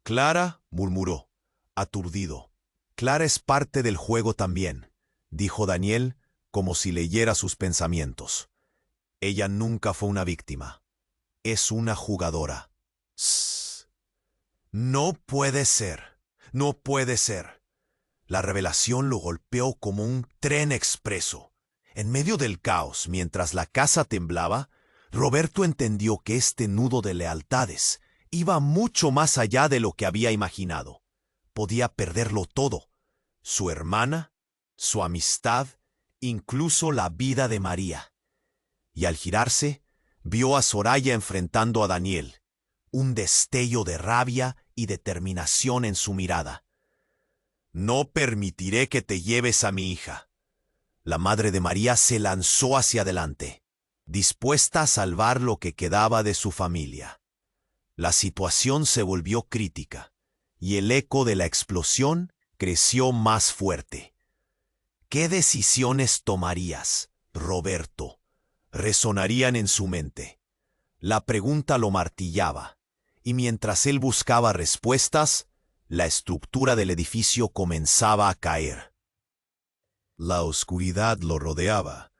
«Clara», murmuró, aturdido. «Clara es parte del juego también», dijo Daniel, como si leyera sus pensamientos. «Ella nunca fue una víctima. Es una jugadora». «Sss. No puede ser. No puede ser». La revelación lo golpeó como un tren expreso. En medio del caos, mientras la casa temblaba, Roberto entendió que este nudo de lealtades iba mucho más allá de lo que había imaginado. Podía perderlo todo: su hermana, su amistad, incluso la vida de María. Y al girarse, vio a Soraya enfrentando a Daniel, un destello de rabia y determinación en su mirada. «No permitiré que te lleves a mi hija». La madre de María se lanzó hacia adelante, dispuesta a salvar lo que quedaba de su familia. La situación se volvió crítica, y el eco de la explosión creció más fuerte. ¿Qué decisiones tomarías, Roberto?, resonarían en su mente. La pregunta lo martillaba, y mientras él buscaba respuestas, la estructura del edificio comenzaba a caer. La oscuridad lo rodeaba.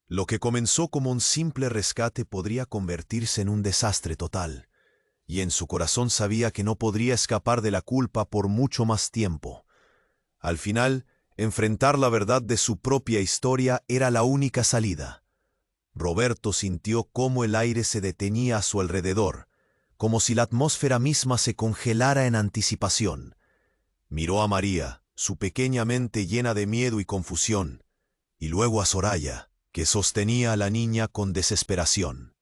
Lo que comenzó como un simple rescate podría convertirse en un desastre total, y en su corazón sabía que no podría escapar de la culpa por mucho más tiempo. Al final, enfrentar la verdad de su propia historia era la única salida. Roberto sintió cómo el aire se detenía a su alrededor, como si la atmósfera misma se congelara en anticipación. Miró a María, su pequeña mente llena de miedo y confusión, y luego a Soraya, que sostenía a la niña con desesperación.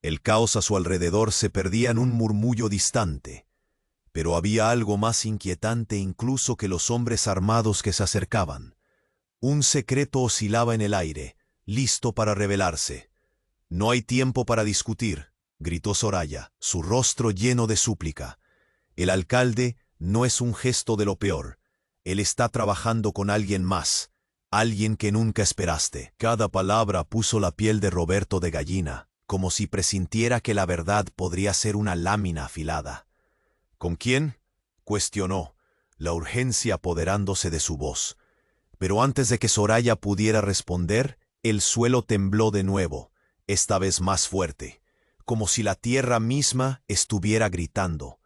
El caos a su alrededor se perdía en un murmullo distante, pero había algo más inquietante incluso que los hombres armados que se acercaban. Un secreto oscilaba en el aire, listo para revelarse. «No hay tiempo para discutir», gritó Soraya, su rostro lleno de súplica. «El alcalde no es un gesto de lo peor. Él está trabajando con alguien más, alguien que nunca esperaste». Cada palabra puso la piel de Roberto de gallina, como si presintiera que la verdad podría ser una lámina afilada. «¿Con quién?», cuestionó, la urgencia apoderándose de su voz. Pero antes de que Soraya pudiera responder, el suelo tembló de nuevo, esta vez más fuerte, como si la tierra misma estuviera gritando.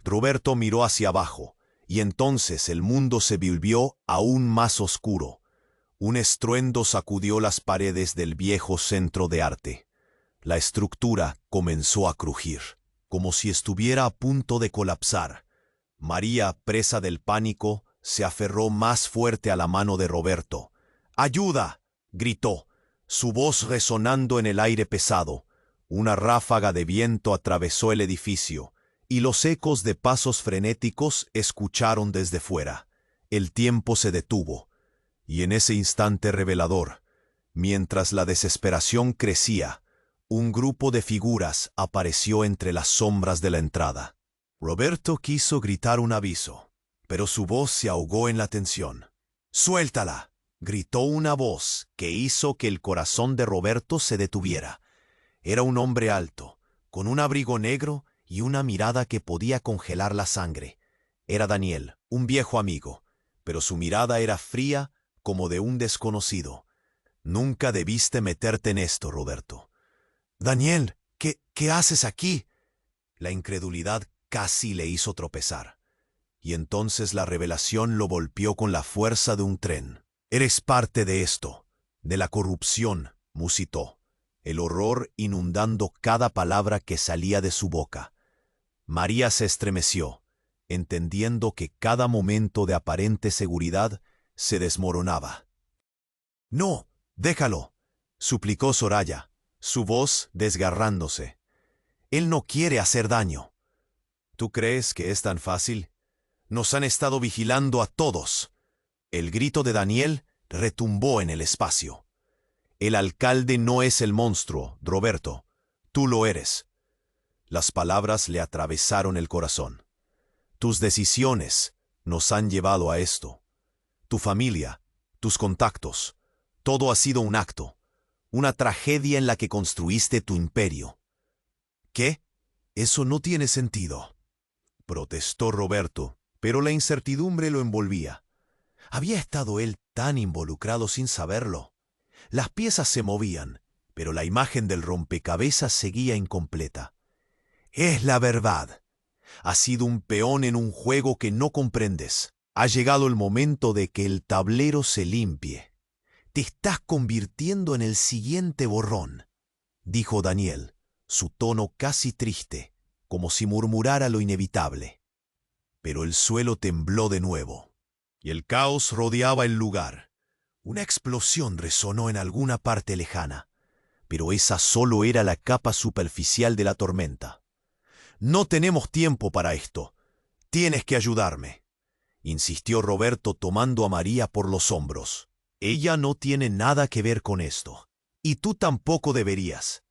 Roberto miró hacia abajo, y entonces el mundo se volvió aún más oscuro. Un estruendo sacudió las paredes del viejo centro de arte. La estructura comenzó a crujir, como si estuviera a punto de colapsar. María, presa del pánico, se aferró más fuerte a la mano de Roberto. «¡Ayuda!», gritó, su voz resonando en el aire pesado. Una ráfaga de viento atravesó el edificio, y los ecos de pasos frenéticos escucharon desde fuera. El tiempo se detuvo, y en ese instante revelador, mientras la desesperación crecía, un grupo de figuras apareció entre las sombras de la entrada. Roberto quiso gritar un aviso, pero su voz se ahogó en la tensión. «¡Suéltala!», gritó una voz que hizo que el corazón de Roberto se detuviera. Era un hombre alto, con un abrigo negro y una mirada que podía congelar la sangre. Era Daniel, un viejo amigo, pero su mirada era fría como de un desconocido. «Nunca debiste meterte en esto, Roberto». «Daniel, ¿qué haces aquí?». La incredulidad casi le hizo tropezar. Y entonces la revelación lo golpeó con la fuerza de un tren. «Eres parte de esto, de la corrupción», musitó, el horror inundando cada palabra que salía de su boca. María se estremeció, entendiendo que cada momento de aparente seguridad se desmoronaba. «No, déjalo», suplicó Soraya, su voz desgarrándose. «Él no quiere hacer daño». «¿Tú crees que es tan fácil? Nos han estado vigilando a todos». El grito de Daniel retumbó en el espacio. «El alcalde no es el monstruo, Roberto. Tú lo eres». Las palabras le atravesaron el corazón. «Tus decisiones nos han llevado a esto. Tu familia, tus contactos, todo ha sido un acto, una tragedia en la que construiste tu imperio». «¿Qué? Eso no tiene sentido», protestó Roberto, pero la incertidumbre lo envolvía. ¿Había estado él tan involucrado sin saberlo? Las piezas se movían, pero la imagen del rompecabezas seguía incompleta. «Es la verdad. Has sido un peón en un juego que no comprendes. Ha llegado el momento de que el tablero se limpie. Te estás convirtiendo en el siguiente borrón», dijo Daniel, su tono casi triste, como si murmurara lo inevitable. Pero el suelo tembló de nuevo, y el caos rodeaba el lugar. Una explosión resonó en alguna parte lejana, pero esa solo era la capa superficial de la tormenta. «No tenemos tiempo para esto. Tienes que ayudarme», insistió Roberto tomando a María por los hombros. «Ella no tiene nada que ver con esto, y tú tampoco deberías».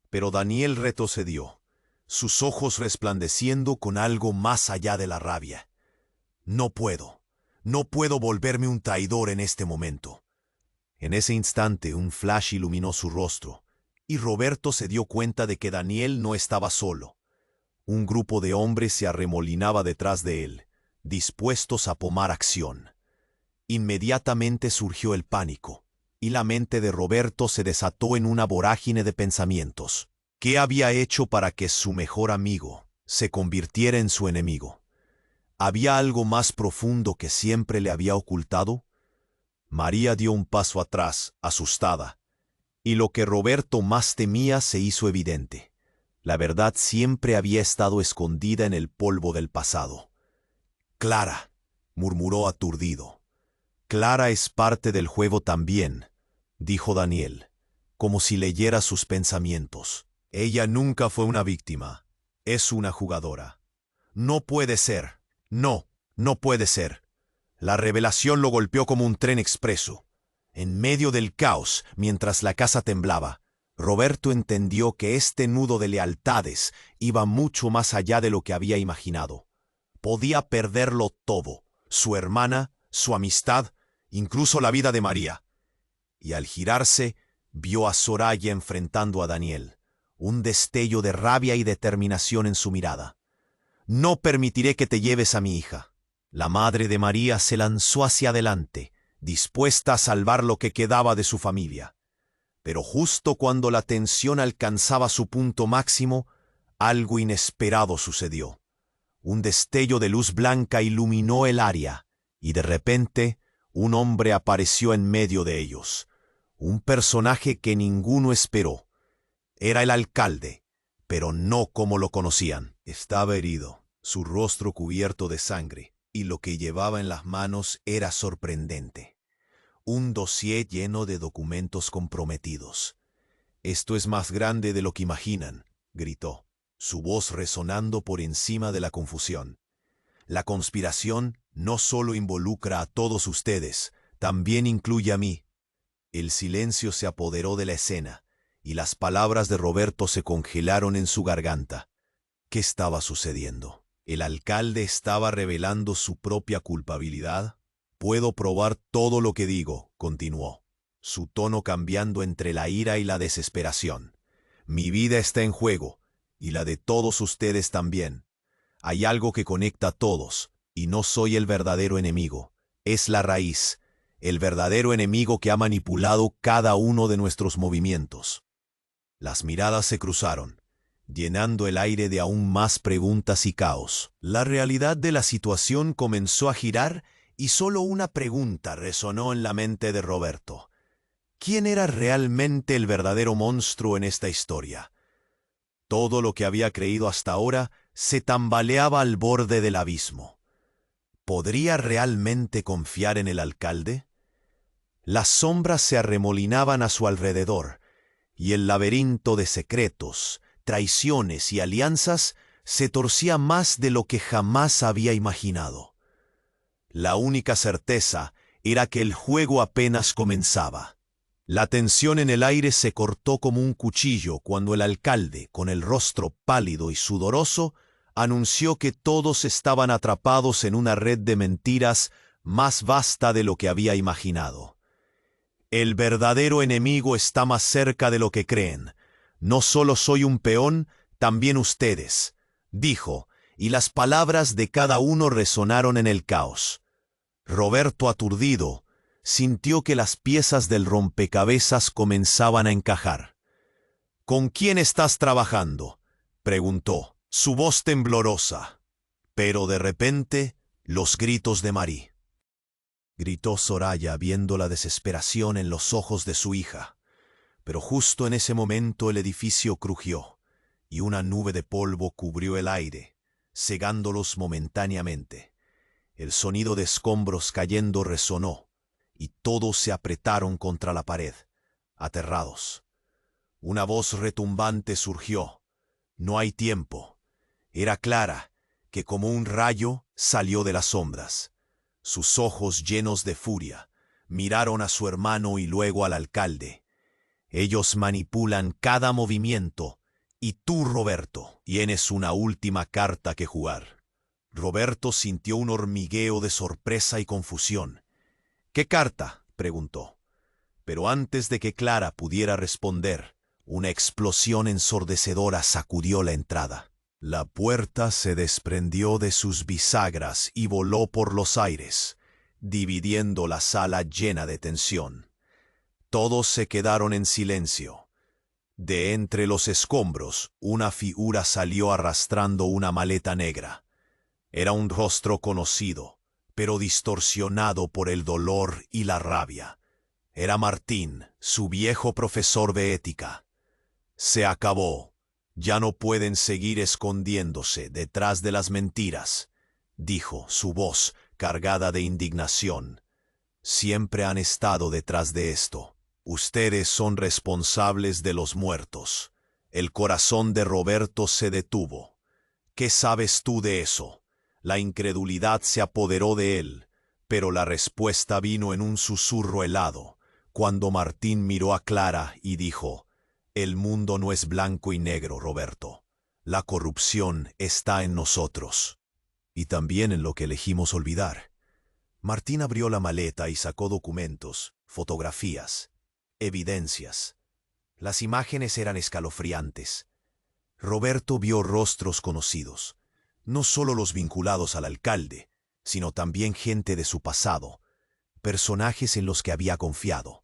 Pero Daniel retrocedió, sus ojos resplandeciendo con algo más allá de la rabia. «No puedo volverme un traidor en este momento». En ese instante un flash iluminó su rostro, y Roberto se dio cuenta de que Daniel no estaba solo. Un grupo de hombres se arremolinaba detrás de él, dispuestos a tomar acción. Inmediatamente surgió el pánico, y la mente de Roberto se desató en una vorágine de pensamientos. ¿Qué había hecho para que su mejor amigo se convirtiera en su enemigo? ¿Había algo más profundo que siempre le había ocultado? María dio un paso atrás, asustada, y lo que Roberto más temía se hizo evidente. La verdad siempre había estado escondida en el polvo del pasado. «Clara», murmuró aturdido. «Clara es parte del juego también», dijo Daniel, como si leyera sus pensamientos. «Ella nunca fue una víctima. Es una jugadora». «No puede ser. No puede ser». La revelación lo golpeó como un tren expreso. En medio del caos, mientras la casa temblaba, Roberto entendió que este nudo de lealtades iba mucho más allá de lo que había imaginado. Podía perderlo todo: su hermana, su amistad, incluso la vida de María. Y al girarse, vio a Soraya enfrentando a Daniel, un destello de rabia y determinación en su mirada. «No permitiré que te lleves a mi hija». La madre de María se lanzó hacia adelante, dispuesta a salvar lo que quedaba de su familia. Pero justo cuando la tensión alcanzaba su punto máximo, algo inesperado sucedió. Un destello de luz blanca iluminó el área, y de repente un hombre apareció en medio de ellos. Un personaje que ninguno esperó. Era el alcalde, pero no como lo conocían. Estaba herido, su rostro cubierto de sangre, y lo que llevaba en las manos era sorprendente. Un dossier lleno de documentos comprometidos. «Esto es más grande de lo que imaginan», gritó, su voz resonando por encima de la confusión. «La conspiración no solo involucra a todos ustedes, también incluye a mí». El silencio se apoderó de la escena, y las palabras de Roberto se congelaron en su garganta. ¿Qué estaba sucediendo? ¿El alcalde estaba revelando su propia culpabilidad? «Puedo probar todo lo que digo», continuó, su tono cambiando entre la ira y la desesperación. «Mi vida está en juego, y la de todos ustedes también. Hay algo que conecta a todos, y no soy el verdadero enemigo. Es la raíz, el verdadero enemigo que ha manipulado cada uno de nuestros movimientos». Las miradas se cruzaron, llenando el aire de aún más preguntas y caos. La realidad de la situación comenzó a girar y solo una pregunta resonó en la mente de Roberto. ¿Quién era realmente el verdadero monstruo en esta historia? Todo lo que había creído hasta ahora se tambaleaba al borde del abismo. ¿Podría realmente confiar en el alcalde? Las sombras se arremolinaban a su alrededor, y el laberinto de secretos, traiciones y alianzas se torcía más de lo que jamás había imaginado. La única certeza era que el juego apenas comenzaba. La tensión en el aire se cortó como un cuchillo cuando el alcalde, con el rostro pálido y sudoroso, anunció que todos estaban atrapados en una red de mentiras más vasta de lo que había imaginado. «El verdadero enemigo está más cerca de lo que creen. No solo soy un peón, también ustedes», dijo, y las palabras de cada uno resonaron en el caos. Roberto, aturdido, sintió que las piezas del rompecabezas comenzaban a encajar. «¿Con quién estás trabajando?», preguntó, su voz temblorosa. Pero de repente, los gritos de Marí. Gritó Soraya viendo la desesperación en los ojos de su hija. Pero justo en ese momento el edificio crujió. y una nube de polvo cubrió el aire, cegándolos momentáneamente. El sonido de escombros cayendo resonó, y todos se apretaron contra la pared, aterrados. Una voz retumbante surgió. No hay tiempo. Era Clara, que como un rayo salió de las sombras. Sus ojos llenos de furia, miraron a su hermano y luego al alcalde. Ellos manipulan cada movimiento, y tú, Roberto, tienes una última carta que jugar. Roberto sintió un hormigueo de sorpresa y confusión. ¿Qué carta?, preguntó. Pero antes de que Clara pudiera responder, una explosión ensordecedora sacudió la entrada. La puerta se desprendió de sus bisagras y voló por los aires, dividiendo la sala llena de tensión. Todos se quedaron en silencio. De entre los escombros, una figura salió arrastrando una maleta negra. Era un rostro conocido, pero distorsionado por el dolor y la rabia. Era Martín, su viejo profesor de ética. Se acabó. Ya no pueden seguir escondiéndose detrás de las mentiras, dijo, su voz cargada de indignación. Siempre han estado detrás de esto. Ustedes son responsables de los muertos. El corazón de Roberto se detuvo. ¿Qué sabes tú de eso? La incredulidad se apoderó de él, pero la respuesta vino en un susurro helado, cuando Martín miró a Clara y dijo: «El mundo no es blanco y negro, Roberto. La corrupción está en nosotros, y también en lo que elegimos olvidar». Martín abrió la maleta y sacó documentos, fotografías, evidencias. Las imágenes eran escalofriantes. Roberto vio rostros conocidos, no solo los vinculados al alcalde, sino también gente de su pasado, personajes en los que había confiado.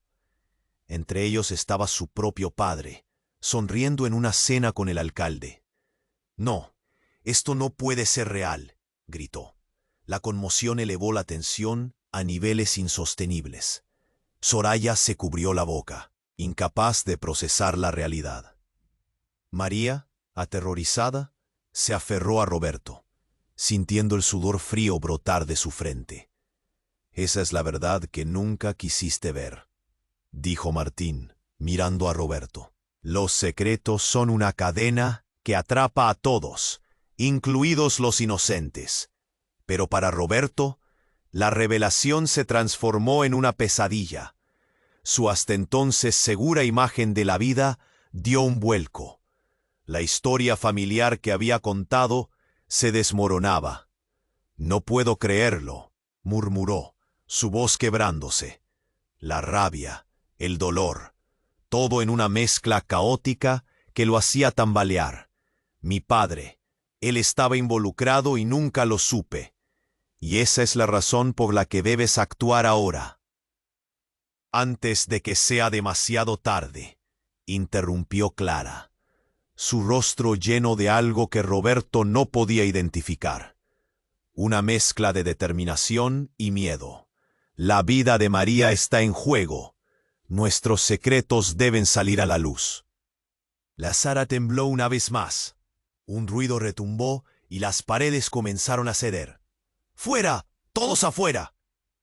Entre ellos estaba su propio padre, sonriendo en una cena con el alcalde. «No, esto no puede ser real», gritó. La conmoción elevó la tensión a niveles insostenibles. Soraya se cubrió la boca, incapaz de procesar la realidad. María, aterrorizada, se aferró a Roberto, sintiendo el sudor frío brotar de su frente. «Esa es la verdad que nunca quisiste ver», dijo Martín, mirando a Roberto. «Los secretos son una cadena que atrapa a todos, incluidos los inocentes. Pero para Roberto, la revelación se transformó en una pesadilla. Su hasta entonces segura imagen de la vida dio un vuelco. La historia familiar que había contado se desmoronaba. «No puedo creerlo», murmuró, su voz quebrándose. La rabia, el dolor, todo en una mezcla caótica que lo hacía tambalear. «Mi padre, él estaba involucrado y nunca lo supe. Y esa es la razón por la que debes actuar ahora». «Antes de que sea demasiado tarde», interrumpió Clara, su rostro lleno de algo que Roberto no podía identificar. Una mezcla de determinación y miedo. «La vida de María está en juego. Nuestros secretos deben salir a la luz». La sala tembló una vez más. Un ruido retumbó y las paredes comenzaron a ceder. «¡Fuera! ¡Todos afuera!»,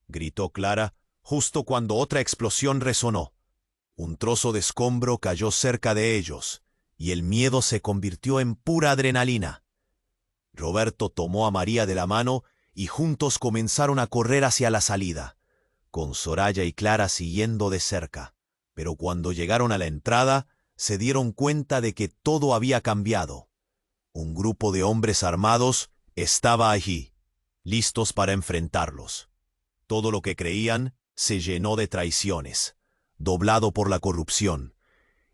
gritó Clara, justo cuando otra explosión resonó. Un trozo de escombro cayó cerca de ellos, y el miedo se convirtió en pura adrenalina. Roberto tomó a María de la mano y juntos comenzaron a correr hacia la salida, con Soraya y Clara siguiendo de cerca. Pero cuando llegaron a la entrada, se dieron cuenta de que todo había cambiado. Un grupo de hombres armados estaba allí, listos para enfrentarlos. Todo lo que creían se llenó de traiciones, doblado por la corrupción,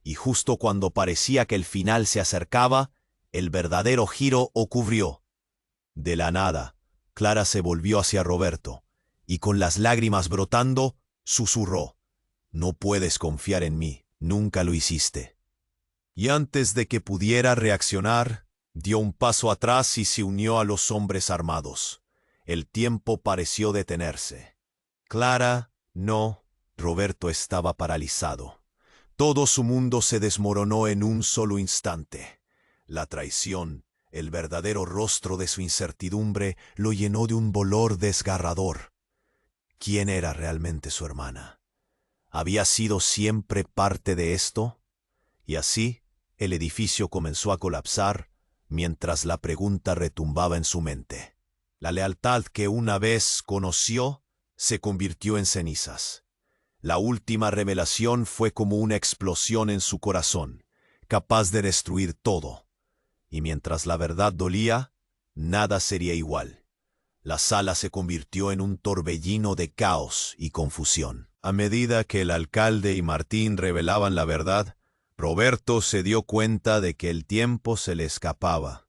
y justo cuando parecía que el final se acercaba, el verdadero giro ocurrió. De la nada, Clara se volvió hacia Roberto, y con las lágrimas brotando, susurró: «No puedes confiar en mí, nunca lo hiciste». Y antes de que pudiera reaccionar, dio un paso atrás y se unió a los hombres armados. El tiempo pareció detenerse. «Clara, no». Roberto estaba paralizado. Todo su mundo se desmoronó en un solo instante. La traición, el verdadero rostro de su incertidumbre, lo llenó de un dolor desgarrador. ¿Quién era realmente su hermana? ¿Había sido siempre parte de esto? Y así, el edificio comenzó a colapsar mientras la pregunta retumbaba en su mente. La lealtad que una vez conoció se convirtió en cenizas. La última revelación fue como una explosión en su corazón, capaz de destruir todo. Y mientras la verdad dolía, nada sería igual. La sala se convirtió en un torbellino de caos y confusión. A medida que el alcalde y Martín revelaban la verdad, Roberto se dio cuenta de que el tiempo se le escapaba.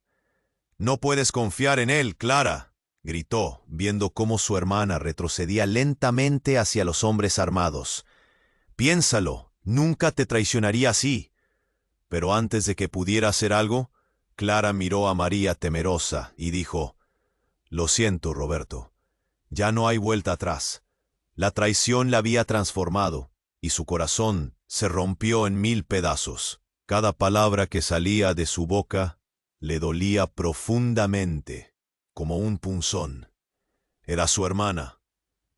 «No puedes confiar en él, Clara», gritó, viendo cómo su hermana retrocedía lentamente hacia los hombres armados. «Piénsalo, nunca te traicionaría así». Pero antes de que pudiera hacer algo, Clara miró a María temerosa y dijo: «Lo siento, Roberto. Ya no hay vuelta atrás. La traición la había transformado, y su corazón se rompió en 1000 pedazos. Cada palabra que salía de su boca le dolía profundamente, como un punzón. Era su hermana,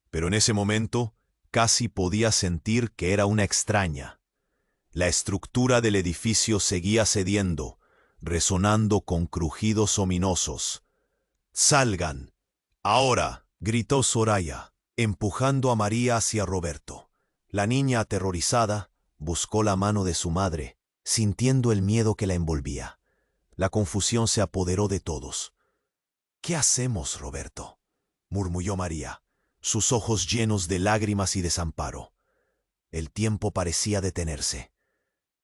pero en ese momento casi podía sentir que era una extraña. La estructura del edificio seguía cediendo, resonando con crujidos ominosos. «¡Salgan! ¡Ahora!», gritó Soraya, empujando a María hacia Roberto. La niña, aterrorizada, buscó la mano de su madre, sintiendo el miedo que la envolvía. La confusión se apoderó de todos. «¿Qué hacemos, Roberto?», murmulló María, sus ojos llenos de lágrimas y desamparo. El tiempo parecía detenerse.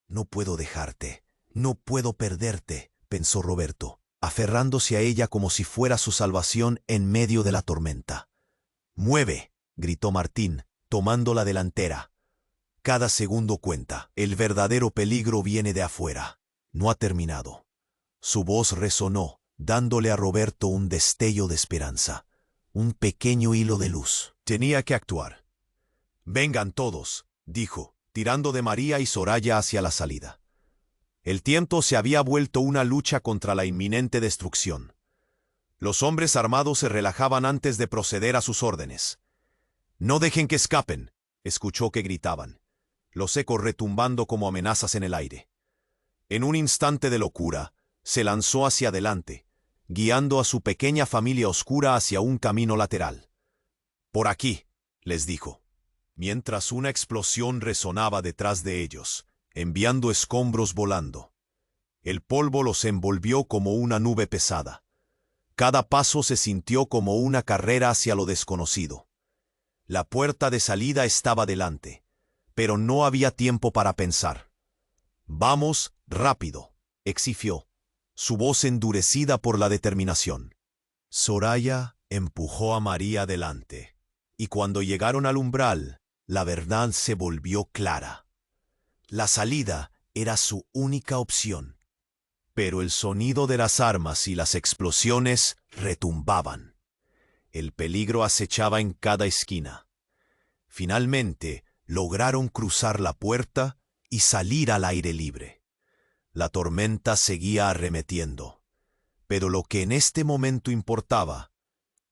«No puedo dejarte, no puedo perderte», pensó Roberto, aferrándose a ella como si fuera su salvación en medio de la tormenta. «¡Mueve!», gritó Martín, tomando la delantera. «Cada segundo cuenta. El verdadero peligro viene de afuera. No ha terminado». Su voz resonó, dándole a Roberto un destello de esperanza, un pequeño hilo de luz. Tenía que actuar. «Vengan todos», dijo, tirando de María y Soraya hacia la salida. El tiempo se había vuelto una lucha contra la inminente destrucción. Los hombres armados se relajaban antes de proceder a sus órdenes. «No dejen que escapen», escuchó que gritaban, los ecos retumbando como amenazas en el aire. En un instante de locura, se lanzó hacia adelante, guiando a su pequeña familia oscura hacia un camino lateral. «Por aquí», les dijo, mientras una explosión resonaba detrás de ellos, enviando escombros volando. El polvo los envolvió como una nube pesada. Cada paso se sintió como una carrera hacia lo desconocido. La puerta de salida estaba delante, pero no había tiempo para pensar. «Vamos, rápido», exigió, su voz endurecida por la determinación. Soraya empujó a María adelante, y cuando llegaron al umbral, la verdad se volvió clara. La salida era su única opción. Pero el sonido de las armas y las explosiones retumbaban. El peligro acechaba en cada esquina. Finalmente, lograron cruzar la puerta y salir al aire libre. La tormenta seguía arremetiendo, pero lo que en este momento importaba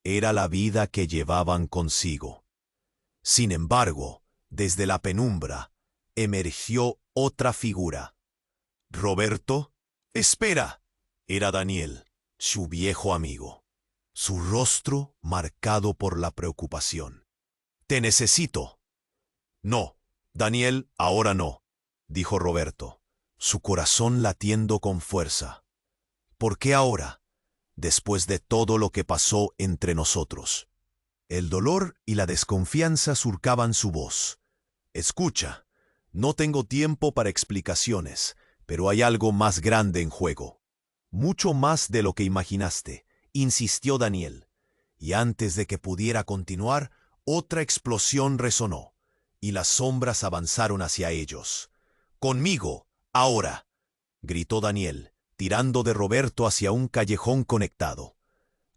era la vida que llevaban consigo. Sin embargo, desde la penumbra, emergió otra figura. «Roberto, espera». Era Daniel, su viejo amigo, su rostro marcado por la preocupación. «Te necesito». «No, Daniel, ahora no», dijo Roberto, su corazón latiendo con fuerza. «¿Por qué ahora, después de todo lo que pasó entre nosotros?» El dolor y la desconfianza surcaban su voz. «Escucha, no tengo tiempo para explicaciones, pero hay algo más grande en juego. Mucho más de lo que imaginaste», insistió Daniel. Y antes de que pudiera continuar, otra explosión resonó, y las sombras avanzaron hacia ellos. «Conmigo, ahora», gritó Daniel, tirando de Roberto hacia un callejón conectado.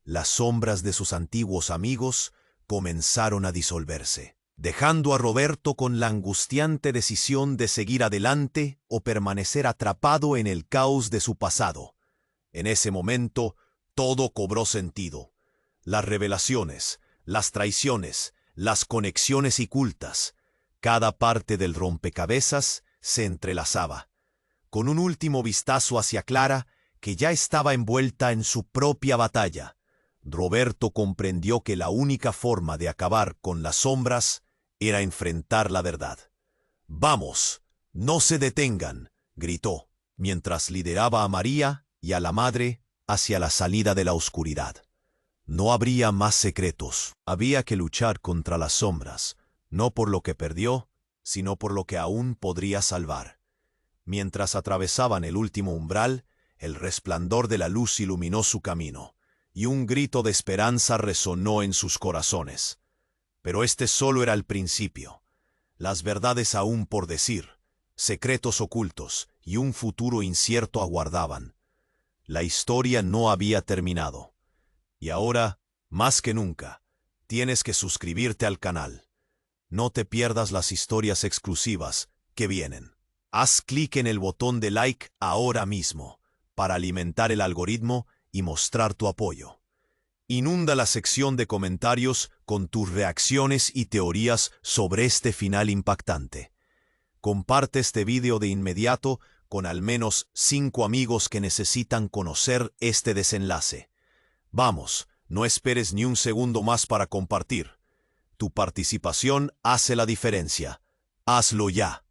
Las sombras de sus antiguos amigos comenzaron a disolverse, dejando a Roberto con la angustiante decisión de seguir adelante o permanecer atrapado en el caos de su pasado. En ese momento, todo cobró sentido. Las revelaciones, las traiciones, las conexiones ocultas. Cada parte del rompecabezas se entrelazaba. Con un último vistazo hacia Clara, que ya estaba envuelta en su propia batalla, Roberto comprendió que la única forma de acabar con las sombras era enfrentar la verdad. «¡Vamos! ¡No se detengan!», gritó, mientras lideraba a María y a la madre hacia la salida de la oscuridad. No habría más secretos. Había que luchar contra las sombras, no por lo que perdió, sino por lo que aún podría salvar. Mientras atravesaban el último umbral, el resplandor de la luz iluminó su camino, y un grito de esperanza resonó en sus corazones. Pero este solo era el principio. Las verdades aún por decir, secretos ocultos y un futuro incierto aguardaban. La historia no había terminado. Y ahora, más que nunca, tienes que suscribirte al canal. No te pierdas las historias exclusivas que vienen. Haz clic en el botón de like ahora mismo para alimentar el algoritmo y mostrar tu apoyo. Inunda la sección de comentarios con tus reacciones y teorías sobre este final impactante. Comparte este video de inmediato con al menos 5 amigos que necesitan conocer este desenlace. Vamos, no esperes ni un segundo más para compartir. Tu participación hace la diferencia. Hazlo ya.